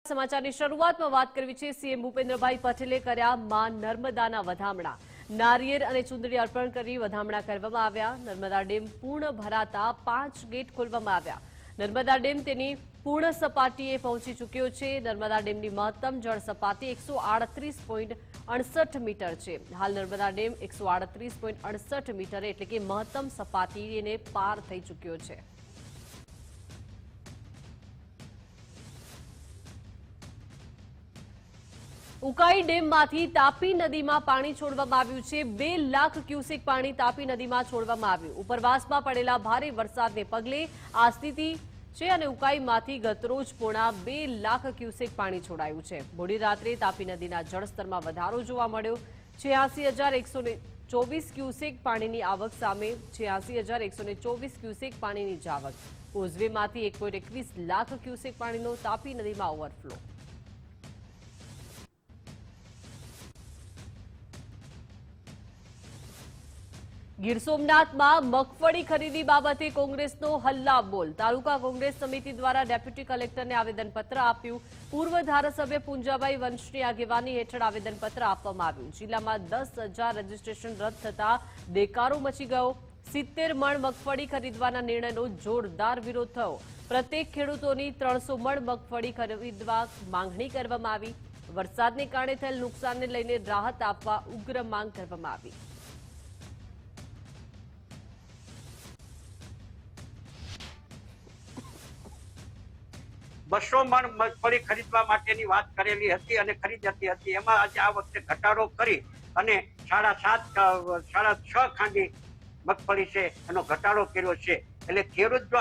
સમાચારની શરૂઆતમાં વાત કરવી છે સીએમ ભૂપેન્દ્રભાઈ પટેલે કર્યા માં નર્મદાના વધામણા નારિયેળ અને ચુંદડી અર્પણ કરી વધામણા કરવામાં આવ્યા। નર્મદા ડેમ પૂર્ણ ભરાતા 5 ગેટ ખોલવામાં આવ્યા। નર્મદા ડેમ તેની પૂર્ણ સપાટીએ પહોંચી ચૂક્યો છે। નર્મદા ડેમની મહત્તમ જળ સપાટી 138.68 મીટર છે। હાલ નર્મદા ડેમ 138.68 મીટર એટલે કે મહત્તમ સપાટીને પાર થઈ ચૂક્યો છે। ઉકાઈ ડેમમાંથી તાપી નદીમાં પાણી છોડવામાં આવ્યું છે। 2 લાખ ક્યુસેક પાણી તાપી નદીમાં છોડવામાં આવ્યું। ઉપરવાસમાં પડેલા ભારે વરસાદને પગલે આ સ્થિતિ છે અને ઉકાઈમાંથી ગતરોજ પોણા 2 લાખ ક્યુસેક પાણી છોડાયું છે। મોડી રાત્રે તાપી નદીના જળસ્તરમાં વધારો જોવા મળ્યો। 86,124 ક્યુસેક પાણીની આવક સામે 86,124 ક્યુસેક પાણીની જાવક। કોઝવેમાંથી 1.21 લાખ ક્યુસેક પાણીનો તાપી નદીમાં ઓવરફ્લો। ગીર સોમનાથમાં મગફળી ખરીદી બાબતે કોંગ્રેસનો હલ્લાબોલ। તાલુકા કોંગ્રેસ સમિતિ દ્વારા ડેપ્યુટી કલેક્ટરને આવેદનપત્ર આપ્યું। પૂર્વ ધારાસભ્ય પુંજાભાઈ વંશની આગેવાની હેઠળ આવેદનપત્ર આપવામાં આવ્યું। જિલ્લામાં 10,000 રજીસ્ટ્રેશન રદ થતા દેકારો મચી ગયો। 70 મણ મગફળી ખરીદવાના નિર્ણયનો જોરદાર વિરોધ થયો। પ્રત્યેક ખેડૂતોની 300 મણ મગફળી ખરીદવા માંગણી કરવામાં આવી। વરસાદને કારણે થયેલ નુકસાનને લઈને રાહત આપવા ઉગ્ર માંગ કરવામાં આવી। 200 મણ મગફળી ખરીદવા માટેની વાત કરેલી હતી અને ખરીદાતી હતી। એમાં આજે આ વખતે ઘટાડો કરી અને 6.5 ખાંડી મગફળી છે એનો ઘટાડો કર્યો છે। એટલે ખેડૂત જો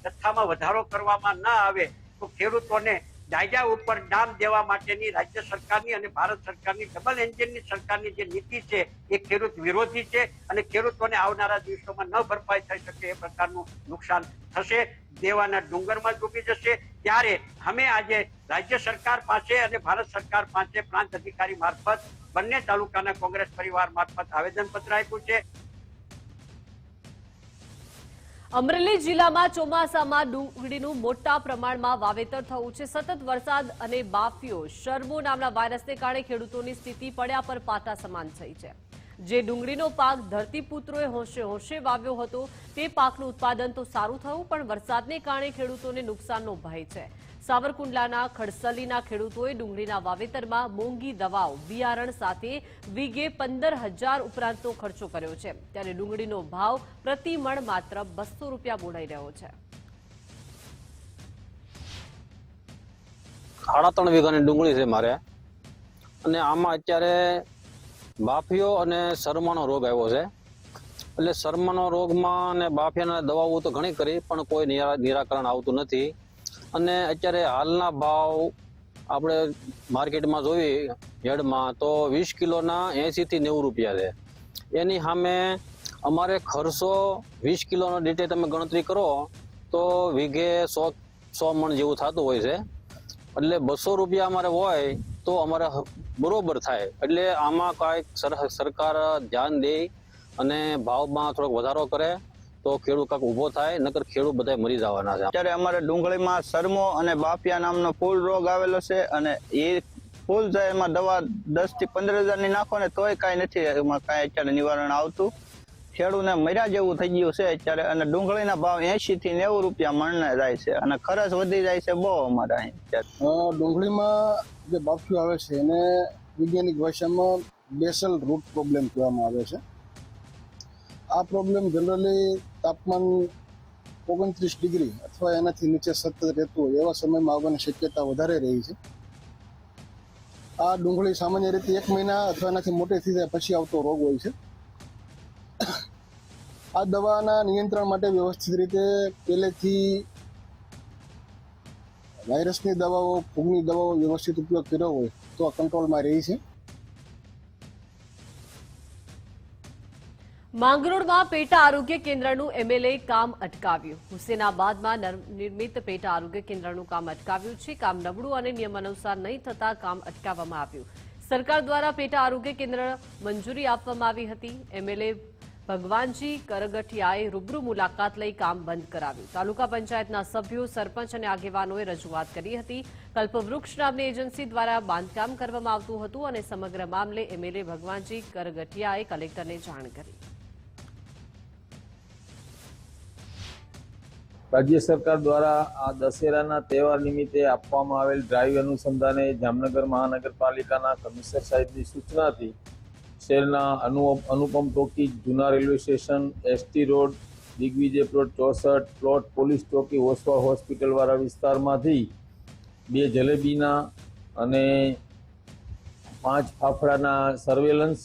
જથ્થામાં વધારો કરવામાં ના આવે તો ખેડૂતોને દાયજા ઉપર દામ દેવા માટેની રાજ્ય સરકારની અને ભારત સરકારની ડબલ એન્જિનની સરકારની જે નીતિ છે એ ખેડૂત વિરોધી છે અને ખેડૂતોને આવનારા દિવસોમાં ન ભરપાઈ થઈ શકે એ પ્રકારનું નુકસાન થશે। દેવાના ડુંગરમાં ડૂબી જશે। ત્યારે અમે આજે રાજ્ય સરકાર પાસે અને ભારત સરકાર પાસે પ્રાંત અધિકારી મારફત બંને તાલુકાના કોંગ્રેસ પરિવાર મારફત આવેદનપત્ર આપ્યું છે। અમરેલી જિલ્લામાં ચોમાસામાં ડુંગળીનું મોટા પ્રમાણમાં વાવેતર થયું છે। સતત વરસાદ અને બાફીઓ શરમો નામના વાયરસને કારણે ખેડૂતોની સ્થિતિ પડ્યા પર પાટા સમાન થઈ છે। જે ડુંગળીનો પાક ધરતીપુત્રોએ હોંશે વાવ્યો હતો તે પાકનું ઉત્પાદન તો સારું થયું પણ વરસાદને કારણે ખેડૂતોને નુકસાનનો ભય છે। સાવરકુંડલાના ખડસલીના ખેડૂતોએ ડુંગળીના વાવેતરમાં મોંઘી દવાઓ બિયારણ સાથે વીઘે 15,000 ઉપરાંતનો ખર્ચો કર્યો છે। ત્યારે ડુંગળીનો ભાવ પ્રતિ મણ માત્ર 200 રૂપિયા બોલાઈ રહ્યો છે। 3.5 વીઘાની ડુંગળી છે મારે અને આમાં અત્યારે બાફિયો અને શરમાનો રોગ આવ્યો છે। એટલે શરમાનો રોગમાં અને બાફિયાના દવાઓ તો ઘણી કરી પણ કોઈ નિરાકરણ આવતું નથી। અને અત્યારે હાલના ભાવ આપણે માર્કેટમાં જોઈએ હેડમાં તો 20 કિલોના 80 થી 90 રૂપિયા છે। એની સામે અમારે ખર્ચો 20 કિલોનો દીઠે તમે ગણતરી કરો તો વીઘે 100 મણ જેવું થતું હોય છે। એટલે 200 રૂપિયા અમારે હોય તો અમારે બરોબર થાય। એટલે આમાં કાંઈક સરકાર ધ્યાન દે અને ભાવમાં થોડોક વધારો કરે તો ખેડૂત કાંઈક ઊભો થાય, નકર ખેડૂત બધા મરી જવાના છે। અત્યારે અમારે ડુંગળીમાં શરમો અને બાફિયા નામનો ફૂલ રોગ આવેલો છે અને એ ફૂલ જાય એમાં દવા 10 થી 15,000 ની નાખો ને તોય કાંઈ નથી એમાં કાંઈ અત્યારે નિવારણ આવતું। ખેડૂતને મર્યા જેવું થઈ ગયું છે અત્યારે અને ડુંગળીના ભાવ 80 થી 90 રૂપિયા મણને જાય છે અને ખર્ચ વધી જાય છે બહુ અમારે અહીં। ડુંગળીમાં જે બાફિયો આવે છે એને વૈજ્ઞાનિક ભાષામાં બેસલ રૂટ પ્રોબ્લેમ કહેવામાં આવે છે। આ પ્રોબ્લેમ જનરલી તાપમાન 29 ડિગ્રી અથવા એનાથી નીચે સતત રહેતું હોય એવા સમયમાં આવવાની શક્યતા વધારે રહી છે। આ ડુંગળી સામાન્ય રીતે 1 મહિના અથવા એનાથી મોટી થઈ જાય પછી આવતો રોગ હોય છે। આ દવાના નિયંત્રણ માટે વ્યવસ્થિત રીતે પહેલેથી વાયરસની દવાઓ, ફૂગની દવાઓ વ્યવસ્થિત ઉપયોગ કર્યો હોય તો આ કંટ્રોલમાં રહી છે। માંગરોળમાં પેટા આરોગ્ય કેન્દ્રનું એમએલએ કામ અટકાવ્યું। હુસેનાબાદમાં નિર્મિત પેટા આરોગ્ય કેન્દ્રનું કામ અટકાવ્યું છે। કામ નબળું અને નિયમ અનુસાર નહીં થતા કામ અટકાવવામાં આવ્યું। સરકાર દ્વારા પેટા આરોગ્ય કેન્દ્ર મંજૂરી આપવામાં આવી હતી। એમએલએ ભગવાનજી કરગઠિયાએ રૂબરૂ મુલાકાત લઈ કામ બંધ કરાવ્યું। તાલુકા પંચાયતના સભ્યો, સરપંચ અને આગેવાનોએ રજૂઆત કરી હતી। કલ્પવૃક્ષ નામની એજન્સી દ્વારા બાંધકામ કરવામાં આવતું હતું અને સમગ્ર મામલે એમએલએ ભગવાનજી કરગઠિયાએ કલેક્ટરને જાણ કરી. રાજ્ય સરકાર દ્વારા આ દશેરાના તહેવાર નિમિત્તે આપવામાં આવેલ ડ્રાઈવ અનુસંધાને જામનગર મહાનગરપાલિકાના કમિશનર સાહેબની સૂચનાથી શહેરના અનુપમ ટોકી, જૂના railway station, ST road, Digvijay plot 64, plot police ચોકી, ઓસવા હોસ્પિટલવાળા વિસ્તારમાંથી 2 જલેબીના અને 5 ફાફડાના સર્વેલન્સ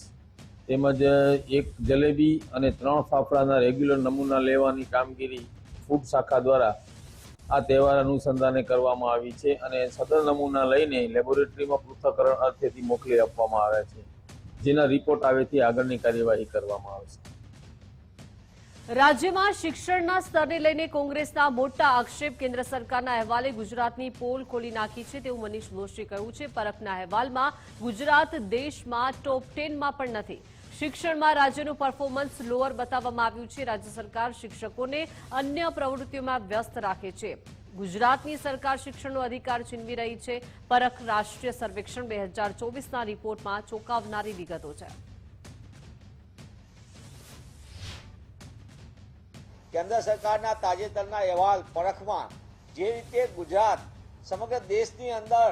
તેમજ 1 જલેબી અને 3 ફાફડાના રેગ્યુલર નમૂના લેવાની કામગીરી ફૂડ શાખા દ્વારા આ તહેવાર અનુસંધાને કરવામાં આવી છે અને સદર નમૂના લઈને લેબોરેટરીમાં પૃથ્થકરણ અર્થેથી મોકલી આપવામાં આવ્યા છે, જેના રિપોર્ટ આવેથી આગળની કાર્યવાહી કરવામાં આવશે. રાજ્યમાં શિક્ષણના સ્તરને લઈને કોંગ્રેસના મોટા આક્ષેપ. કેન્દ્ર સરકારના અહેવાલે ગુજરાતની પોલ ખોલી નાખી છે તેવું મનીષ દોશીએ કહ્યું છે. પરખના અહેવાલમાં ગુજરાત દેશમાં ટોપ 10માં પણ નથી. શિક્ષણમાં રાજ્યનું પરફોર્મન્સ લોઅર બતાવવામાં આવ્યું છે. રાજ્ય સરકાર શિક્ષકોને અન્ય પ્રવૃત્તિઓમાં વ્યસ્ત રાખે છે. ગુજરાતની સરકાર શિક્ષણનો અધિકાર છીનવી રહી છે. પરખ રાષ્ટ્રીય સર્વેક્ષણ 2024ના રિપોર્ટમાં ચોંકાવનારી વિગતો છે. કેન્દ્ર સરકારના તાજેતરના અહેવાલ પરખમાં જે રીતે ગુજરાત સમગ્ર દેશની અંદર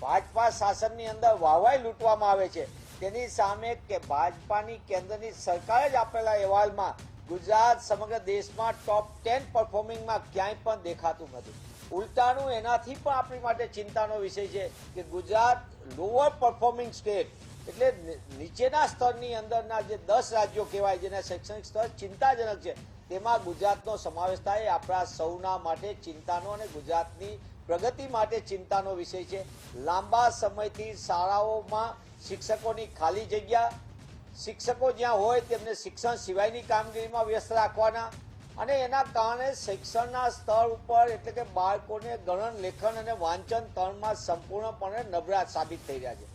ભાજપા શાસનની અંદર વાહવાઈ લૂંટવામાં આવે છે, તેની સામે કે ભાજપાની કેન્દ્રની સરકારે જ આપેલા અહેવાલમાં ગુજરાત સમગ્ર દેશમાં ટોપ 10 પરફોર્મિંગમાં ક્યાંય પણ દેખાતું નથી. ઉલટાનું એનાથી પણ આપણી માટે ચિંતાનો વિષય છે કે ગુજરાત લોઅર પરફોર્મિંગ સ્ટેટ એટલે નીચેના સ્તરની અંદરના જે 10 રાજ્યો કહેવાય જેના શૈક્ષણિક સ્તર ચિંતાજનક છે, તેમાં ગુજરાતનો સમાવેશ થાય. આપણા સૌના માટે ચિંતાનો અને ગુજરાતની પ્રગતિ માટે ચિંતાનો વિષય છે. લાંબા સમયથી શાળાઓમાં શિક્ષકોની ખાલી જગ્યા, શિક્ષકો જ્યાં હોય તેમને શિક્ષણ સિવાયની કામગીરીમાં વ્યસ્ત રાખવાના અને એના કારણે શિક્ષણના સ્તર ઉપર એટલે કે બાળકોને ગણન, લેખન અને વાંચન ત્રણમાં સંપૂર્ણપણે નબળા સાબિત થઈ રહ્યા છે.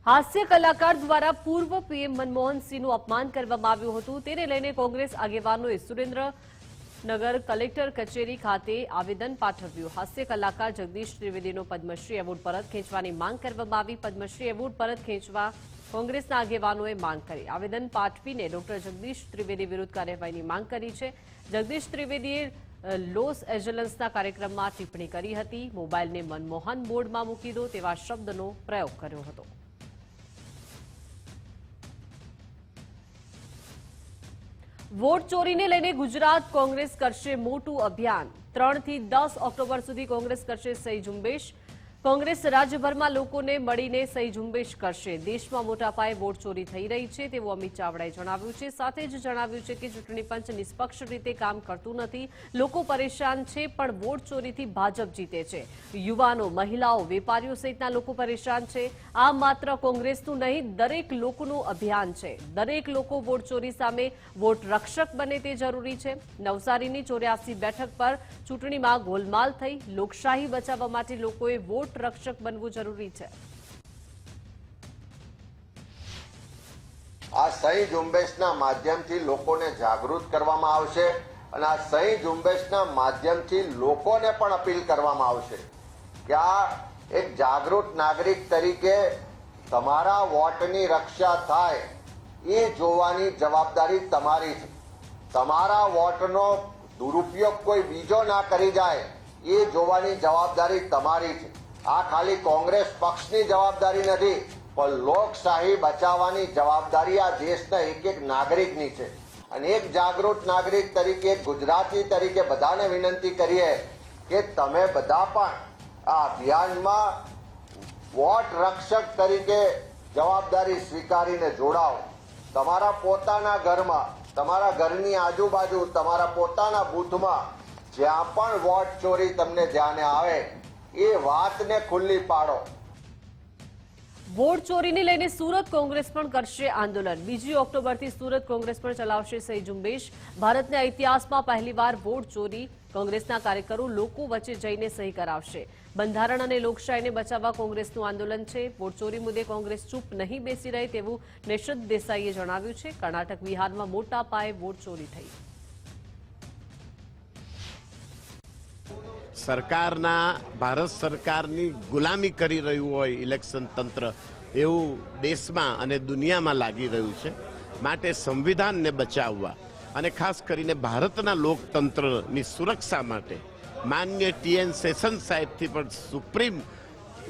હાસ્ય કલાકાર દ્વારા પૂર્વ પીએમ મનમોહન સિંહનું અપમાન કરવામાં આવ્યું હતું. તેને લઈને કોંગ્રેસ આગેવાનોએ સુરેન્દ્રનગર કલેક્ટર કચેરી ખાતે આવેદન પાઠવ્યું. હાસ્ય કલાકાર જગદીશ ત્રિવેદીનો પદ્મશ્રી એવોર્ડ પરત ખેંચવાની માંગ કરવામાં આવી. પદ્મશ્રી એવોર્ડ પરત ખેંચવા કોંગ્રેસના આગેવાનોએ માંગ કરી. આવેદન પાઠવીને ડોક્ટર જગદીશ ત્રિવેદી વિરુદ્ધ કાર્યવાહીની માંગ કરી છે. જગદીશ ત્રિવેદીએ લોસ એન્જલસના કાર્યક્રમમાં ટિપ્પણી કરી હતી. મોબાઈલને મનમોહન બોર્ડમાં મૂકી દો તેવા શબ્દનો પ્રયોગ કર્યો હતો. વોટ ચોરીને લઈને ગુજરાત કોંગ્રેસ કરશે મોટું અભિયાન. 3 થી 10 ઓક્ટોબર સુધી કોંગ્રેસ કરશે સહી ઝુંબેશ. કોંગ્રેસ રાજ્યભરમાં લોકોને મળીને સહી ઝુંબેશ કરશે. દેશમાં મોટા પાયે વોટ ચોરી થઈ રહી છે તેવું અમિત ચાવડાએ જણાવ્યું છે. સાથે જ જણાવ્યું છે કે ચૂંટણી પંચ નિષ્પક્ષ રીતે કામ કરતું નથી. લોકો પરેશાન છે પણ વોટ ચોરીથી ભાજપ જીતે છે. યુવાનો, મહિલાઓ, વેપારીઓ સહિતના લોકો પરેશાન છે. આ માત્ર કોંગ્રેસનું નહીં, દરેક લોકોનું અભિયાન છે. દરેક લોકો વોટ ચોરી સામે વોટ રક્ષક બને તે જરૂરી છે. નવસારીની 84 બેઠક પર ચૂંટણીમાં ગોલમાલ થઈ. લોકશાહી બચાવવા માટે લોકોએ વોટ રક્ષક બનવું જરૂરી છે. આ સહી ઝુંબેશના માધ્યમથી લોકોને જાગૃત કરવામાં આવશે અને આ સહી ઝુંબેશના માધ્યમથી લોકોને પણ અપીલ કરવામાં આવશે કે આ એક જાગૃત નાગરિક તરીકે તમારા વોટની રક્ષા થાય એ જોવાની જવાબદારી તમારી છે. તમારા વોટનો દુરુપયોગ કોઈ બીજો ના કરી જાય એ જોવાની જવાબદારી તમારી છે. આ ખાલી કોંગ્રેસ પક્ષની જવાબદારી નથી, પણ લોકશાહી બચાવવાની જવાબદારી આ દેશના એક નાગરિકની છે. અને એક જાગૃત નાગરિક તરીકે, ગુજરાતી તરીકે બધાને વિનંતી કરીએ કે તમે બધા પણ આ અભિયાનમાં વોટ રક્ષક તરીકે જવાબદારી સ્વીકારીને જોડાઓ. તમારા પોતાના ઘરમાં, તમારા ઘરની આજુબાજુ, તમારા પોતાના બૂથમાં જ્યાં પણ વોટ ચોરી તમને ધ્યાને આવે એ વાતને ખુલ્લી પાડો. વોટ ચોરીને લઈને સુરત કોંગ્રેસ પણ કરશે આંદોલન. 2 ઓક્ટોબરથી સુરત કોંગ્રેસ પણ ચલાવશે સહી ઝુંબેશ. ભારતના ઇતિહાસમાં પહેલીવાર વોટ ચોરી. કોંગ્રેસના કાર્યકરો લોકો વચ્ચે જઈને સહી કરાવશે. બંધારણ અને લોકશાહીને બચાવવા કોંગ્રેસનું આંદોલન છે. વોટ ચોરી મુદ્દે કોંગ્રેસ ચૂપ નહીં બેસી રહે તેવું નિશદ દેસાઈએ જણાવ્યું છે. કર્ણાટક, બિહારમાં મોટા પાયે વોટ ચોરી થઈ. સરકારના ભારત સરકારની ગુલામી કરી રહ્યું હોય ઇલેક્શન તંત્ર એવું દેશમાં અને દુનિયામાં લાગી રહ્યું છે. માટે સંવિધાનને બચાવવા અને ખાસ કરીને ભારતના લોકતંત્રની સુરક્ષા માટે માન્ય TN સેશન સાહેબથી પણ સુપ્રીમ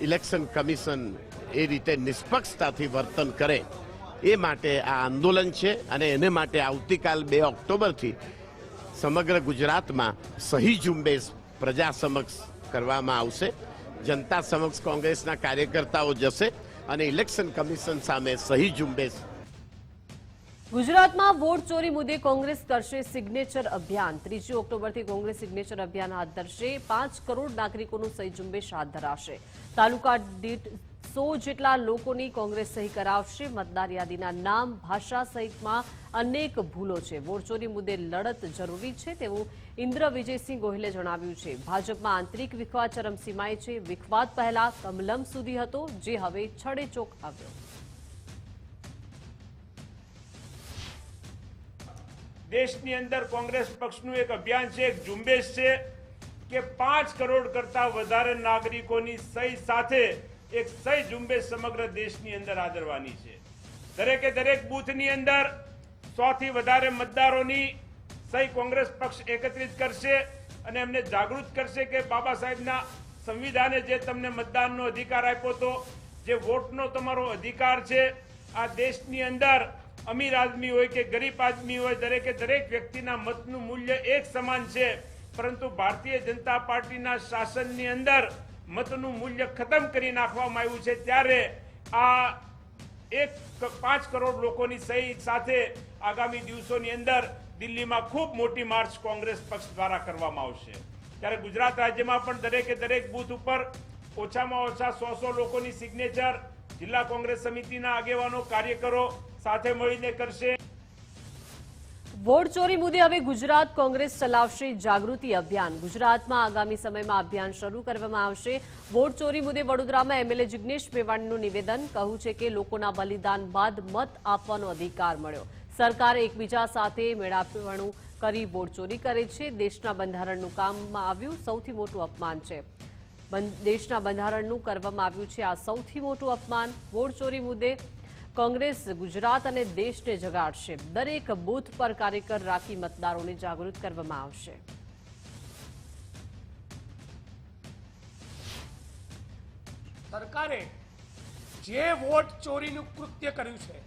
ઇલેક્શન કમિશન એ રીતે નિષ્પક્ષતાથી વર્તન કરે એ માટે આ આંદોલન છે. અને એને માટે આવતીકાલ 2 ઓક્ટોબરથી સમગ્ર ગુજરાતમાં સહી ઝુંબેશ પ્રજા સમક્ષ કરવામાં આવશે. જનતા સમક્ષ કોંગ્રેસના કાર્યકર્તાઓ જશે અને ઇલેક્શન કમિશન સામે સહી ઝુંબેશ. ગુજરાતમાં વોટ ચોરી મુદ્દે કોંગ્રેસ કરશે સિગ્નેચર અભિયાન. 3 ઓક્ટોબરથી કોંગ્રેસ સિગ્નેચર અભિયાન હાથ ધરશે. 5 કરોડ નાગરિકોનું સહી ઝુંબેશ હાથ ધરાશે. તાલુકા દીઠ 100 જેટલા લોકોની કોંગ્રેસ સહી કરાવશે. મતદાર યાદીના નામ, ભાષા સહિતમાં અનેક ભૂલો છે. વોટ ચોરી મુદ્દે લડત જરૂરી છે તેવું ઇન્દ્ર વિજયસિંહ ગોહિલે જણાવ્યું છે. ભાજપમાં આંતરિક વિખવાદ ચરમસીમાએ છે. વિખવાદ પહેલા કમલમ સુધી હતો, જે હવે છડેચોક આવ્યો. દેશની અંદર કોંગ્રેસ પક્ષનું એક અભિયાન છે, એક ઝુંબેશ છે કે 5 કરોડ કરતા વધારે નાગરિકોની સહી સાથે એક સહી ઝુંબેશ સમગ્ર દેશની અંદર આદરવાની છે. દરેકે દરેક બૂથની અંદર 100 થી વધારે મતદારોની સહી કોંગ્રેસ પક્ષ એકત્રિત કરશે અને એમને જાગૃત કરશે કે બાબા સાહેબના સંવિધાને જે તમને મતદાનનો અધિકાર આપ્યો હતો, જે વોટનો તમારો અધિકાર છે, આ દેશની અંદર અમીર આદમી હોય કે ગરીબ આદમી હોય, દરેકે દરેક વ્યક્તિના મતનું મૂલ્ય એક સમાન છે. પરંતુ ભારતીય જનતા પાર્ટીના શાસનની અંદર મતનું મૂલ્ય ખતમ કરી નાખવામાં આવ્યું છે. ત્યારે આ 5 કરોડ લોકોની સહી સાથે આગામી દિવસોની અંદર દિલ્હીમાં ખૂબ મોટી માર્ચ કોંગ્રેસ પક્ષ દ્વારા કરવામાં આવશે. ત્યારે ગુજરાત રાજ્યમાં પણ દરેકે દરેક બૂથ ઉપર ઓછામાં ઓછા 100 લોકોની સિગ્નેચર જિલ્લા કોંગ્રેસ સમિતિના આગેવાનો, કાર્યકરો સાથે મળીને કરશે. વોટ ચોરી મુદ્દે હવે ગુજરાત કોંગ્રેસ ચલાવશે જાગૃતિ અભિયાન. ગુજરાતમાં આગામી સમયમાં અભિયાન શરૂ કરવામાં આવશે. વોટ ચોરી મુદ્દે વડોદરામાં MLA જિગ્નેશ મેવાણીનું નિવેદન. કહ્યું છે કે લોકોના બલિદાન બાદ મત આપવાનો અધિકાર મળ્યો. સરકારે એકબીજા સાથે મેળાપણું કરી વોટ ચોરી કરે છે. દેશના બંધારણનું કામમાં આવ્યું સૌથી મોટું અપમાન છે. દેશના બંધારણનું કરવામાં આવ્યું છે આ સૌથી મોટું અપમાન. વોટ ચોરી મુદ્દે કોંગ્રેસ ગુજરાત અને દેશને જગાડશે. દરેક બૂથ પર કાર્યકર રાખી મતદારોને જાગૃત કરવામાં આવશે. સરકારે જે વોટ ચોરીનું કૃત્ય કર્યું છે,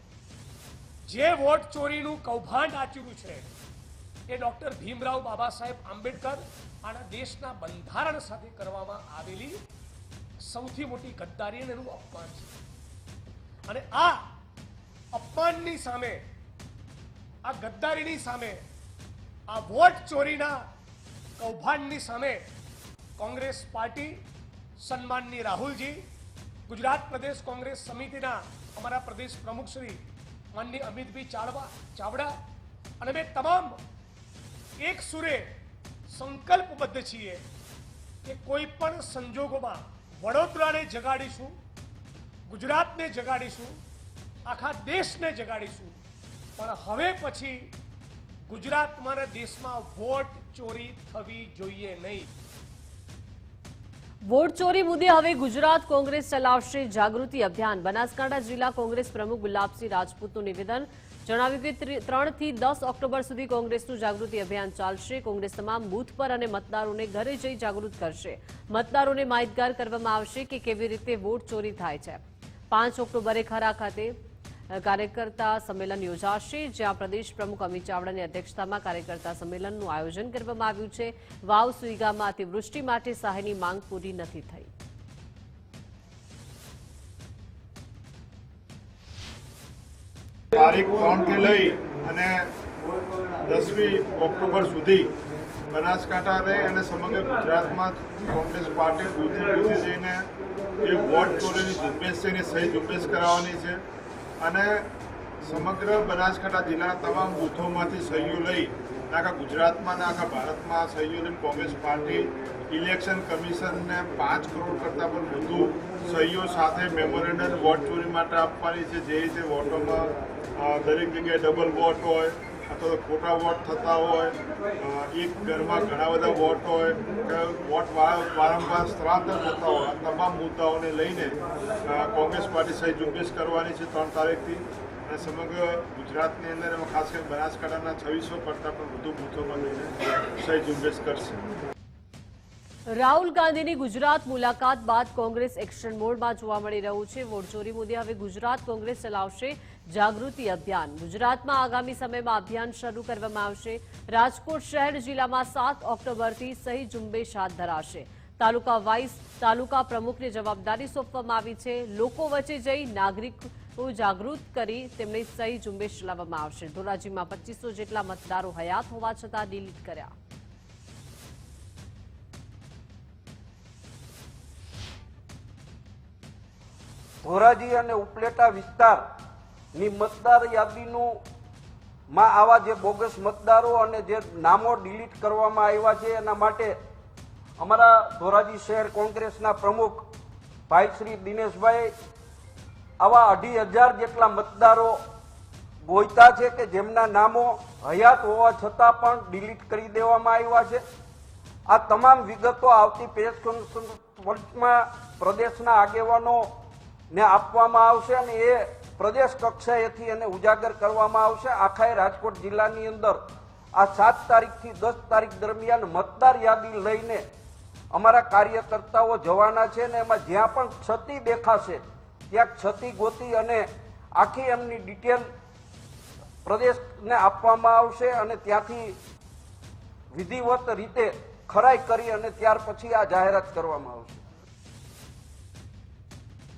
જે વોટ ચોરીનું કૌભાંડ આચર્યું છે, એ ડોક્ટર ભીમરાવ બાબા સાહેબ આંબેડકર અને દેશના બંધારણ સાથે કરવામાં આવેલી સૌથી મોટી ગદ્દારી અને એનું અપમાન છે. અને આ અપમાનની સામે, આ ગદ્દારીની સામે, આ વોટ ચોરીના કૌભાંડની સામે કોંગ્રેસ પાર્ટી, સન્માનની રાહુલજી, ગુજરાત પ્રદેશ કોંગ્રેસ સમિતિના અમારા પ્રદેશ પ્રમુખ શ્રી માનનીય અમિતભાઈ ચાવડા અને અમે તમામ એક સુરે સંકલ્પબદ્ધ છીએ કે કોઈ પણ સંજોગોમાં વડોદરાને જગાડીશું, ગુજરાતને જગાડીશું, આખા દેશને જગાડીશું. પણ હવે પછી ગુજરાતમાં અને દેશમાં વોટ ચોરી થવી જોઈએ નહીં. વોટ ચોરી મુદ્દે હવે ગુજરાત કોંગ્રેસ ચલાવશે જાગૃતિ અભિયાન. બનાસકાંઠા જિલ્લા કોંગ્રેસ પ્રમુખ ગુલાબસિંહ રાજપૂતનું નિવેદન. જણાવ્યું કે 3 થી 10 ઓક્ટોબર સુધી કોંગ્રેસનું જાગૃતિ અભિયાન ચાલશે. કોંગ્રેસ તમામ બૂથ પર અને મતદારોને ઘરે જઈ જાગૃત કરશે. મતદારોને માહિતગાર કરવામાં આવશે કે કેવી રીતે વોટ ચોરી થાય છે. 5 ઓક્ટોબરે ખરા ખાતે કાર્યકર્તા સંમેલન યોજાશે, જ્યાં પ્રદેશ પ્રમુખ અમિત ચાવડાની અધ્યક્ષતામાં કાર્યકર્તા સંમેલનનું આયોજન કરવામાં આવ્યું છે. વાવ સુઈગામાં અતિવૃષ્ટિ માટે સહાયની માંગ પૂરી નથી થઈ. તારીખ 3 થી લઈ અને 10મી ઓક્ટોબર સુધી બનાસકાંઠા અને સમગ્ર ગુજરાતમાં કોંગ્રેસ પાર્ટી બૂથે જઈને જે વોટ ચોરીની ઝુંબેશ છે એની સહી ઝુંબેશ કરાવવાની છે. અને સમગ્ર બનાસકાંઠા જિલ્લાના તમામ બૂથોમાંથી સહીઓ લઈ આખા ગુજરાતમાં અને આખા ભારતમાં સહીઓ લઈને કોંગ્રેસ પાર્ટી ઇલેક્શન કમિશનને 5 કરોડ કરતાં પણ વધુ સહીઓ સાથે મેમોરેન્ડમ વોટ ચોરી માટે આપવાની છે. જે રીતે વોટોમાં દરેક જગ્યાએ ડબલ વોટ હોય અથવા તો ખોટા વોટ થતા હોય, એક ઘરમાં ઘણા બધા વોટ હોય કે વોટ વારંવાર સ્થળાંતર થતા હોય, આ તમામ મુદ્દાઓને લઈને કોંગ્રેસ પાર્ટી સહી ઝુંબેશ કરવાની છે 3 તારીખથી. અને સમગ્ર ગુજરાતની અંદર એમાં ખાસ કરીને બનાસકાંઠાના 2600 કરતાં પણ વધુ બૂથોમાં લઈને સહી ઝુંબેશ કરશે. રાહુલ ગાંધીની ગુજરાત મુલાકાત બાદ કોંગ્રેસ એક્શન મોડમાં જોવા મળી રહ્યું છે. વોટ ચોરી મુદ્દે હવે ગુજરાત કોંગ્રેસ ચલાવશે જાગૃતિ અભિયાન. ગુજરાતમાં આગામી સમયમાં અભિયાન શરૂ કરવામાં આવશે. રાજકોટ શહેર જિલ્લામાં 7 ઓક્ટોબરથી સહી ઝુંબેશ હાથ ધરાશે. તાલુકા વાઇઝ તાલુકા પ્રમુખને જવાબદારી સોંપવામાં આવી છે. લોકો વચ્ચે જઈ નાગરિકો જાગૃત કરી તેમને સહી ઝુંબેશ ચલાવવામાં આવશે. ધોરાજીમાં 2500 જેટલા મતદારો હયાત હોવા છતાં ડિલીટ કર્યા. ધોરાજી અને ઉપલેટા વિસ્તારની મતદાર યાદીનું માં આવા જે બોગસ મતદારો અને જે નામો ડિલીટ કરવામાં આવ્યા છે એના માટે અમારા ધોરાજી શહેર કોંગ્રેસના પ્રમુખ ભાઈ શ્રી દિનેશભાઈ આવા 2500 જેટલા મતદારો ગોઈતા છે કે જેમના નામો હયાત હોવા છતાં પણ ડિલીટ કરી દેવામાં આવ્યા છે. આ તમામ વિગતો આવતી પ્રેસ કોન્ફરન્સમાં પ્રદેશના આગેવાનો ને આપવામાં આવશે અને એ પ્રદેશ કક્ષાએથી એને ઉજાગર કરવામાં આવશે. આખા રાજકોટ જિલ્લાની અંદર આ 7 તારીખથી 10 તારીખ દરમિયાન મતદાર યાદી લઈને અમારા કાર્યકર્તાઓ જવાના છે ને એમાં જ્યાં પણ ક્ષતિ દેખાશે ત્યાં ક્ષતિ ગોતી અને આખી એમની ડિટેલ પ્રદેશને આપવામાં આવશે અને ત્યાંથી વિધિવત રીતે ખરાઈ કરી અને ત્યાર પછી આ જાહેરાત કરવામાં આવશે.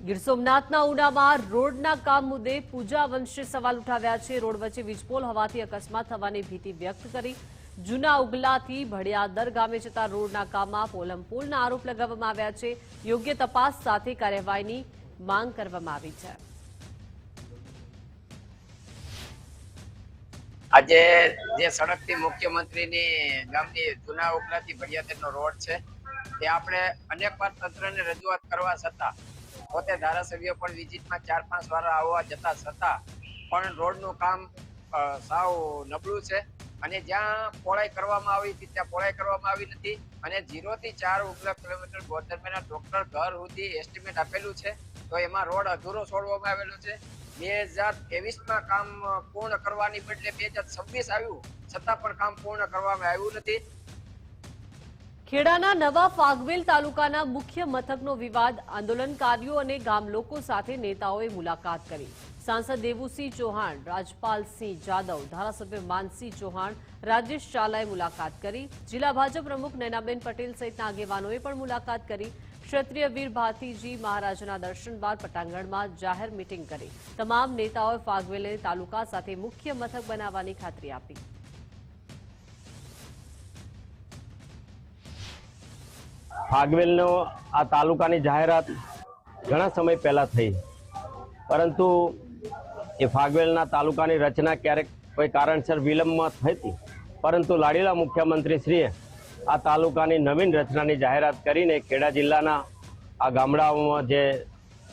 ગીર સોમનાથના ઉનામાં રોડના કામ મુદ્દે પૂજા વંશે સવાલ ઉઠાવ્યા છે. રોડ વચ્ચે વીજપોલ હોવાથી અકસ્માત થવાની ભીતિ વ્યક્ત કરી. જૂના ઉગલાથી ભડિયાદર ગામે જતા રોડના કામમાં પોલમપોલના આરોપ લગાવવામાં આવ્યા છે. યોગ્ય તપાસ સાથે કાર્યવાહીની માંગ કરવામાં આવી છે. આજે જે સડકથી મુખ્યમંત્રીની ગામની જૂના ઉગલાથી ભડિયાદરનો રોડ છે તે આપણે અનેકવાર તંત્રને રજૂઆત કરવા છતાં પોતે ધારાસભ્ય પણ વિઝિટમાં 4-5 વાર આવવા જતા છતાં પણ રોડનું કામ સાવ નબળું છે અને જ્યાં પહોળાઈ કરવામાં આવી હતી ત્યાં પહોળાઈ કરવામાં આવી નથી અને 0 થી 4 ઉગલા કિલોમીટર ગોધર્મેના ડોક્ટર ઘર સુધી એસ્ટિમેટ આપેલું છે તો એમાં રોડ અધૂરો છોડવામાં આવેલો છે. 2023માં કામ પૂર્ણ કરવાની બદલે 2026 આવ્યું છતાં પણ કામ પૂર્ણ કરવામાં આવ્યું નથી. ખેડાના નવા ફાગવેલ તાલુકાના મુખ્ય મથકનો વિવાદ. આંદોલનકારીઓ અને ગામ લોકો સાથે નેતાઓએ મુલાકાત કરી. સાંસદ દેવુસિંહ ચૌહાણ, રાજપાલસિંહ જાદવ, ધારાસભ્ય માનસિંહ ચૌહાણ, રાજેશ ચાલાએ મુલાકાત કરી. જિલ્લા ભાજપ પ્રમુખ નૈનાબેન પટેલ સહિતના આગેવાનોએ પણ મુલાકાત કરી. ક્ષત્રિય વીર ભારતીજી મહારાજના દર્શન બાદ પટાંગણમાં જાહેર મીટિંગ કરી. તમામ નેતાઓએ ફાગવેલને તાલુકા સાથે મુખ્ય મથક બનાવવાની ખાતરી આપી. ફાગવેલનો આ તાલુકાની જાહેરાત ઘણા સમય પહેલા થઈ, પરંતુ એ ફાગવેલના તાલુકાની રચના ક્યારેક કોઈ કારણસર વિલંબમાં થઈ હતી, પરંતુ લાડીલા મુખ્યમંત્રીશ્રીએ આ તાલુકાની નવીન રચનાની જાહેરાત કરીને ખેડા જિલ્લાના આ ગામડાઓમાં જે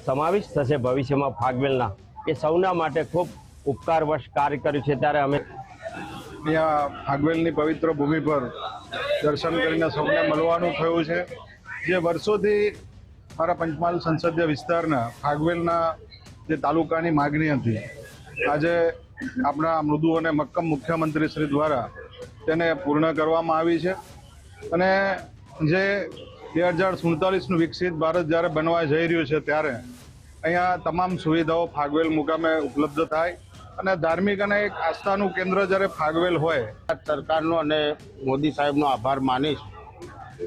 સમાવેશ થશે ભવિષ્યમાં ફાગવેલના, એ સૌના માટે ખૂબ ઉપકારવશ કાર્ય કર્યું છે. ત્યારે અમે અહીંયા ફાગવેલની પવિત્ર ભૂમિ પર દર્શન કરીને સૌને મળવાનું થયું છે. જે વર્ષોથી મારા પંચમહાલ સંસદીય વિસ્તારના ફાગવેલના જે તાલુકાની માગણી હતી, આજે આપણા મૃદુ અને મક્કમ મુખ્યમંત્રી શ્રી દ્વારા તેને પૂર્ણ કરવામાં આવી છે. અને જે 2047નું વિકસિત ભારત જ્યારે બનવા જઈ રહ્યું છે ત્યારે અહીંયા તમામ સુવિધાઓ ફાગવેલ મુકામે ઉપલબ્ધ થાય અને ધાર્મિક અને એક આસ્થાનું કેન્દ્ર જ્યારે ફાગવેલ હોય. સરકારનો અને મોદી સાહેબનો આભાર માનીશ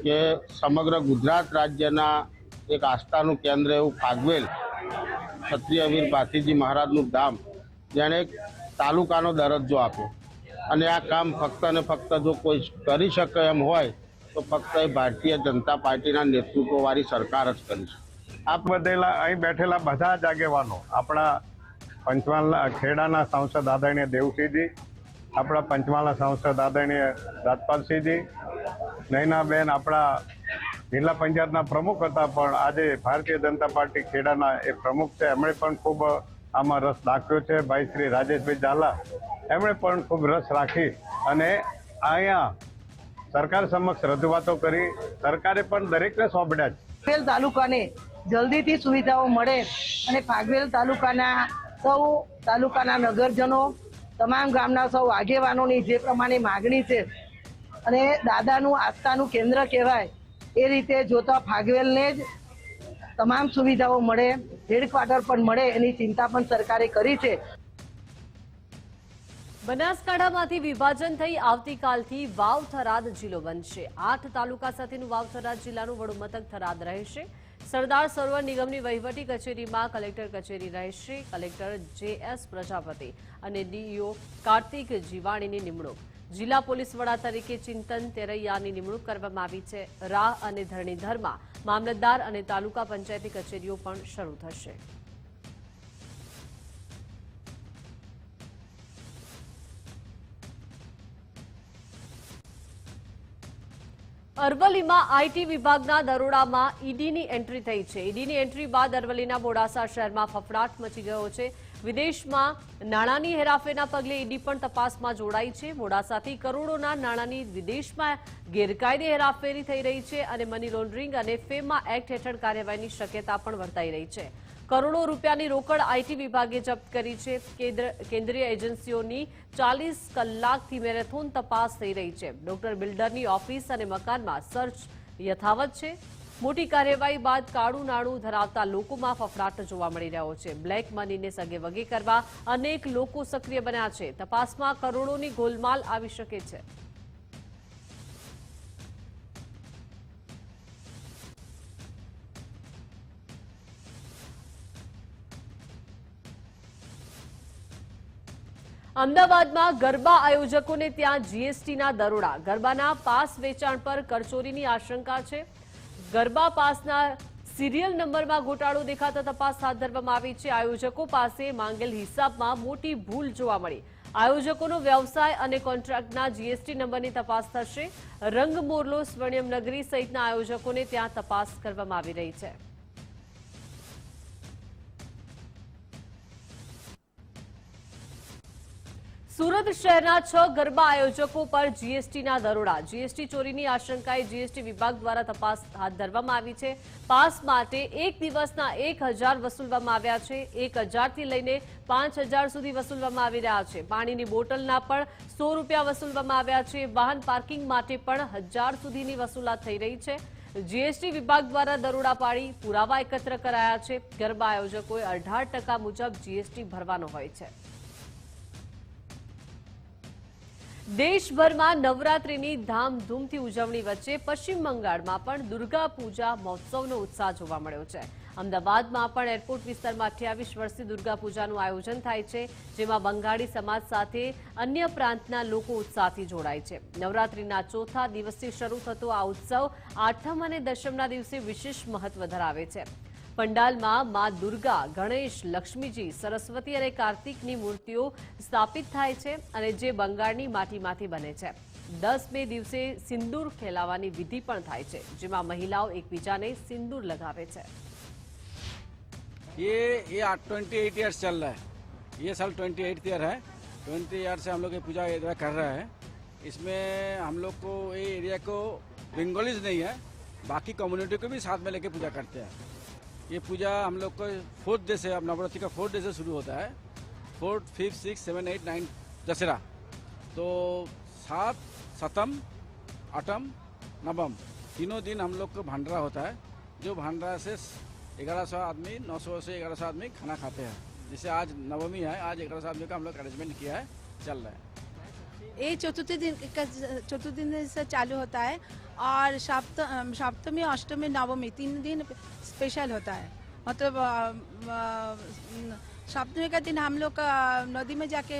કે સમગ્ર ગુજરાત રાજ્યના એક આસ્થાનું કેન્દ્ર એવું ફાગવેલ ક્ષત્રિય વીર ભારતીજી મહારાજનું ધામ, જેણે એક તાલુકાનો દરજ્જો આપ્યો અને આ કામ ફક્ત ને ફક્ત જો કોઈ કરી શકે એમ હોય તો ફક્ત એ ભારતીય જનતા પાર્ટીના નેતૃત્વવાળી સરકાર જ કરી છે. આ બધેલા અહીં બેઠેલા બધા જ આગેવાનો, આપણા પંચમહાલના ખેડાના સાંસદ આદરણીય દેવસિંહજી, આપણા પંચમહાલના સાંસદ આદરણીય રાજપાલસિંહજી, નૈનાબેન આપણા જિલ્લા પંચાયતના પ્રમુખ હતા પણ આજે ભારતીય જનતા પાર્ટી ખેડાના એ પ્રમુખ છે, એમણે પણ ખૂબ આમાં રસ દાખવ્યો છે. ભાઈ શ્રી રાજેશભાઈ ઝાલા એમણે પણ ખૂબ રસ રાખી અને અહીંયા સરકાર સમક્ષ રજૂઆતો કરી. સરકારે પણ દરેકને સોંપડ્યા છે. ફાગવેલ તાલુકાને જલ્દીથી સુવિધાઓ મળે અને ફાગવેલ તાલુકાના સૌ તાલુકાના નગરજનો, તમામ ગામના સૌ આગેવાનોની જે પ્રમાણે માગણી છે અને દાદાનું આસ્થાનું કેન્દ્ર કહેવાય એ રીતે જોતા ફાગવેલને જ તમામ સુવિધાઓ મળે, હેડક્વાર્ટર પણ મળે એની ચિંતા પણ સરકારે કરી છે. બનાસકાંઠામાંથી વિભાજન થઈ આવતીકાલથી વાવ થરાદ જિલ્લો બનશે. 8 તાલુકા સાથેનું વાવ થરાદ જિલ્લાનું વડું મથક થરાદ રહેશે. સરદાર સરોવર નિગમની વહીવટી કચેરીમાં કલેક્ટર કચેરી રહેશે. કલેક્ટર JS પ્રજાપતિ અને DEO કાર્તિક જીવાણીની નિમણૂક. જિલ્લા પોલીસ વડા તરીકે ચિંતન તેરૈયાની નિમણૂક કરવામાં આવી છે. રાહ અને ધરણીધરમાં મામલતદાર અને તાલુકા પંચાયતી કચેરીઓ પણ શરૂ થશે. અરવલ્લીમાં આઈટી વિભાગના દરોડામાં ઈડીની એન્ટ્રી થઈ છે. ઈડીની એન્ટ્રી બાદ અરવલ્લીના મોડાસા શહેરમાં ફફડાટ મચી ગયો છે. વિદેશમાં નાણાંની હેરાફેરના પગલે ઈડી પણ તપાસમાં જોડાઈ છે. મોડાસાથી કરોડોના નાણાંની વિદેશમાં ગેરકાયદે હેરાફેરી થઈ રહી છે અને મની લોન્ડરિંગ અને ફેમા એક્ટ હેઠળ કાર્યવાહીની શક્યતા પણ વર્તાઈ રહી છે. કરોડો રૂપિયાની રોકડ આઈટી વિભાગે જપ્ત કરી છે. કેન્દ્રીય એજન્સીઓની 40 કલાકથી મેરેથોન તપાસ થઈ રહી છે. ડોક્ટર બિલ્ડરની ઓફિસ અને મકાનમાં સર્ચ યથાવત છે. મોટી કાર્યવાહી બાદ કાળું નાણું ધરાવતા લોકોમાં ફફડાટ જોવા મળી રહ્યો છે. બ્લેક મનીને સગેવગે કરવા અનેક લોકો સક્રિય બન્યા છે. તપાસમાં કરોડોની ગોલમાલ આવી શકે છે. અમદાવાદમાં ગરબા આયોજકોને ત્યાં જીએસટીના દરોડા. ગરબાના પાસ વેચાણ પર કરચોરીની આશંકા છે. ગરબા પાસના સિરિયલ નંબરમાં ગોટાળો દેખાતા તપાસ હાથ ધરવામાં આવી છે. આયોજકો પાસે માંગેલ હિસાબમાં મોટી ભૂલ જોવા મળી. આયોજકોનો વ્યવસાય અને કોન્ટ્રાક્ટના જીએસટી નંબરની તપાસ થશે. રંગ મોરલો, સ્વર્ણિમ નગરી સહિતના આયોજકોને ત્યાં તપાસ કરવામાં આવી રહી છે. સુરત શહેરના 6 ગરબા આયોજકો પર જીએસટીના દરોડા. જીએસટી ચોરીની આશંકાએ જીએસટી વિભાગ દ્વારા તપાસ હાથ ધરવામાં આવી છે. પાસ માટે એક દિવસના 1000 વસૂલવામાં આવ્યા છે. 1000 થી લઈને 5000 સુધી વસૂલવામાં આવી રહ્યા છે. પાણીની બોટલના પણ 100 રૂપિયા વસૂલવામાં આવ્યા છે. વાહન પાર્કિંગ માટે પણ 1000 સુધીની વસૂલાત થઈ રહી છે. જીએસટી વિભાગ દ્વારા દરોડા પાડી પુરાવા એકત્ર કરાયા છે. ગરબા આયોજકોએ 18% મુજબ જીએસટી ભરવાનો હોય છે. દેશભરમાં નવરાત્રીની ધામધૂમથી ઉજવણી વચ્ચે પશ્ચિમ બંગાળમાં પણ દુર્ગા પૂજા મહોત્સવનો ઉત્સાહ જોવા મળ્યો છે. અમદાવાદમાં પણ એરપોર્ટ વિસ્તારમાં 28 વર્ષથી દુર્ગા પૂજાનું આયોજન થાય છે, જેમાં બંગાળી સમાજ સાથે અન્ય પ્રાંતના લોકો ઉત્સાહથી જોડાય છે. નવરાત્રીના ચોથા દિવસથી શરૂ થતો આ ઉત્સવ આઠમ અને દશમના દિવસે વિશેષ મહત્વ ધરાવે છે. પંડાલમાં માં દુર્ગા, ગણેશ, લક્ષ્મીજી, સરસ્વતી અને કાર્તિકની મૂર્તિઓ સ્થાપિત થાય છે અને જે બંગાળની માટીમાંથી બને છે. 10મે દિવસે સિંદૂર ખેલાવવાની વિધિ પણ થાય છે, જેમાં મહિલાઓ એકબીજાને સિંદૂર લગાવે છે. ये 28 ईयर्स चल रहा है. ये साल 28th ईयर है. 20 ईयर से हम लोग ये पूजा इधर कर रहे हैं. इसमें हम लोग को ये एरिया को बंगालीज नहीं है, बाकी कम्युनिटी को भी साथ में लेके पूजा करते हैं. ये पूजा हम लोग को 4th डे से, अब नवरात्रि का 4th डे से शुरू होता है. 4th, 5th, 6th, 7th, 8th, 9th Dussehra. तो 7, 7म, 8म, 9म तीनों दिन हम लोग को भंडारा होता है. जो भंडारा से 1100 आदमी, 900 से 1100 आदमी खाना खाते हैं. जैसे आज नवमी है, आज 1100 आदमी का हम लोग अरेंजमेंट किया है, चल रहा है. ये चतुर्थ दिन से चालू होता है और सप्तमी, अष्टमी, नवमी 3 दिन स्पेशल होता है. मतलब सप्तमी का दिन हम लोग नदी में जाके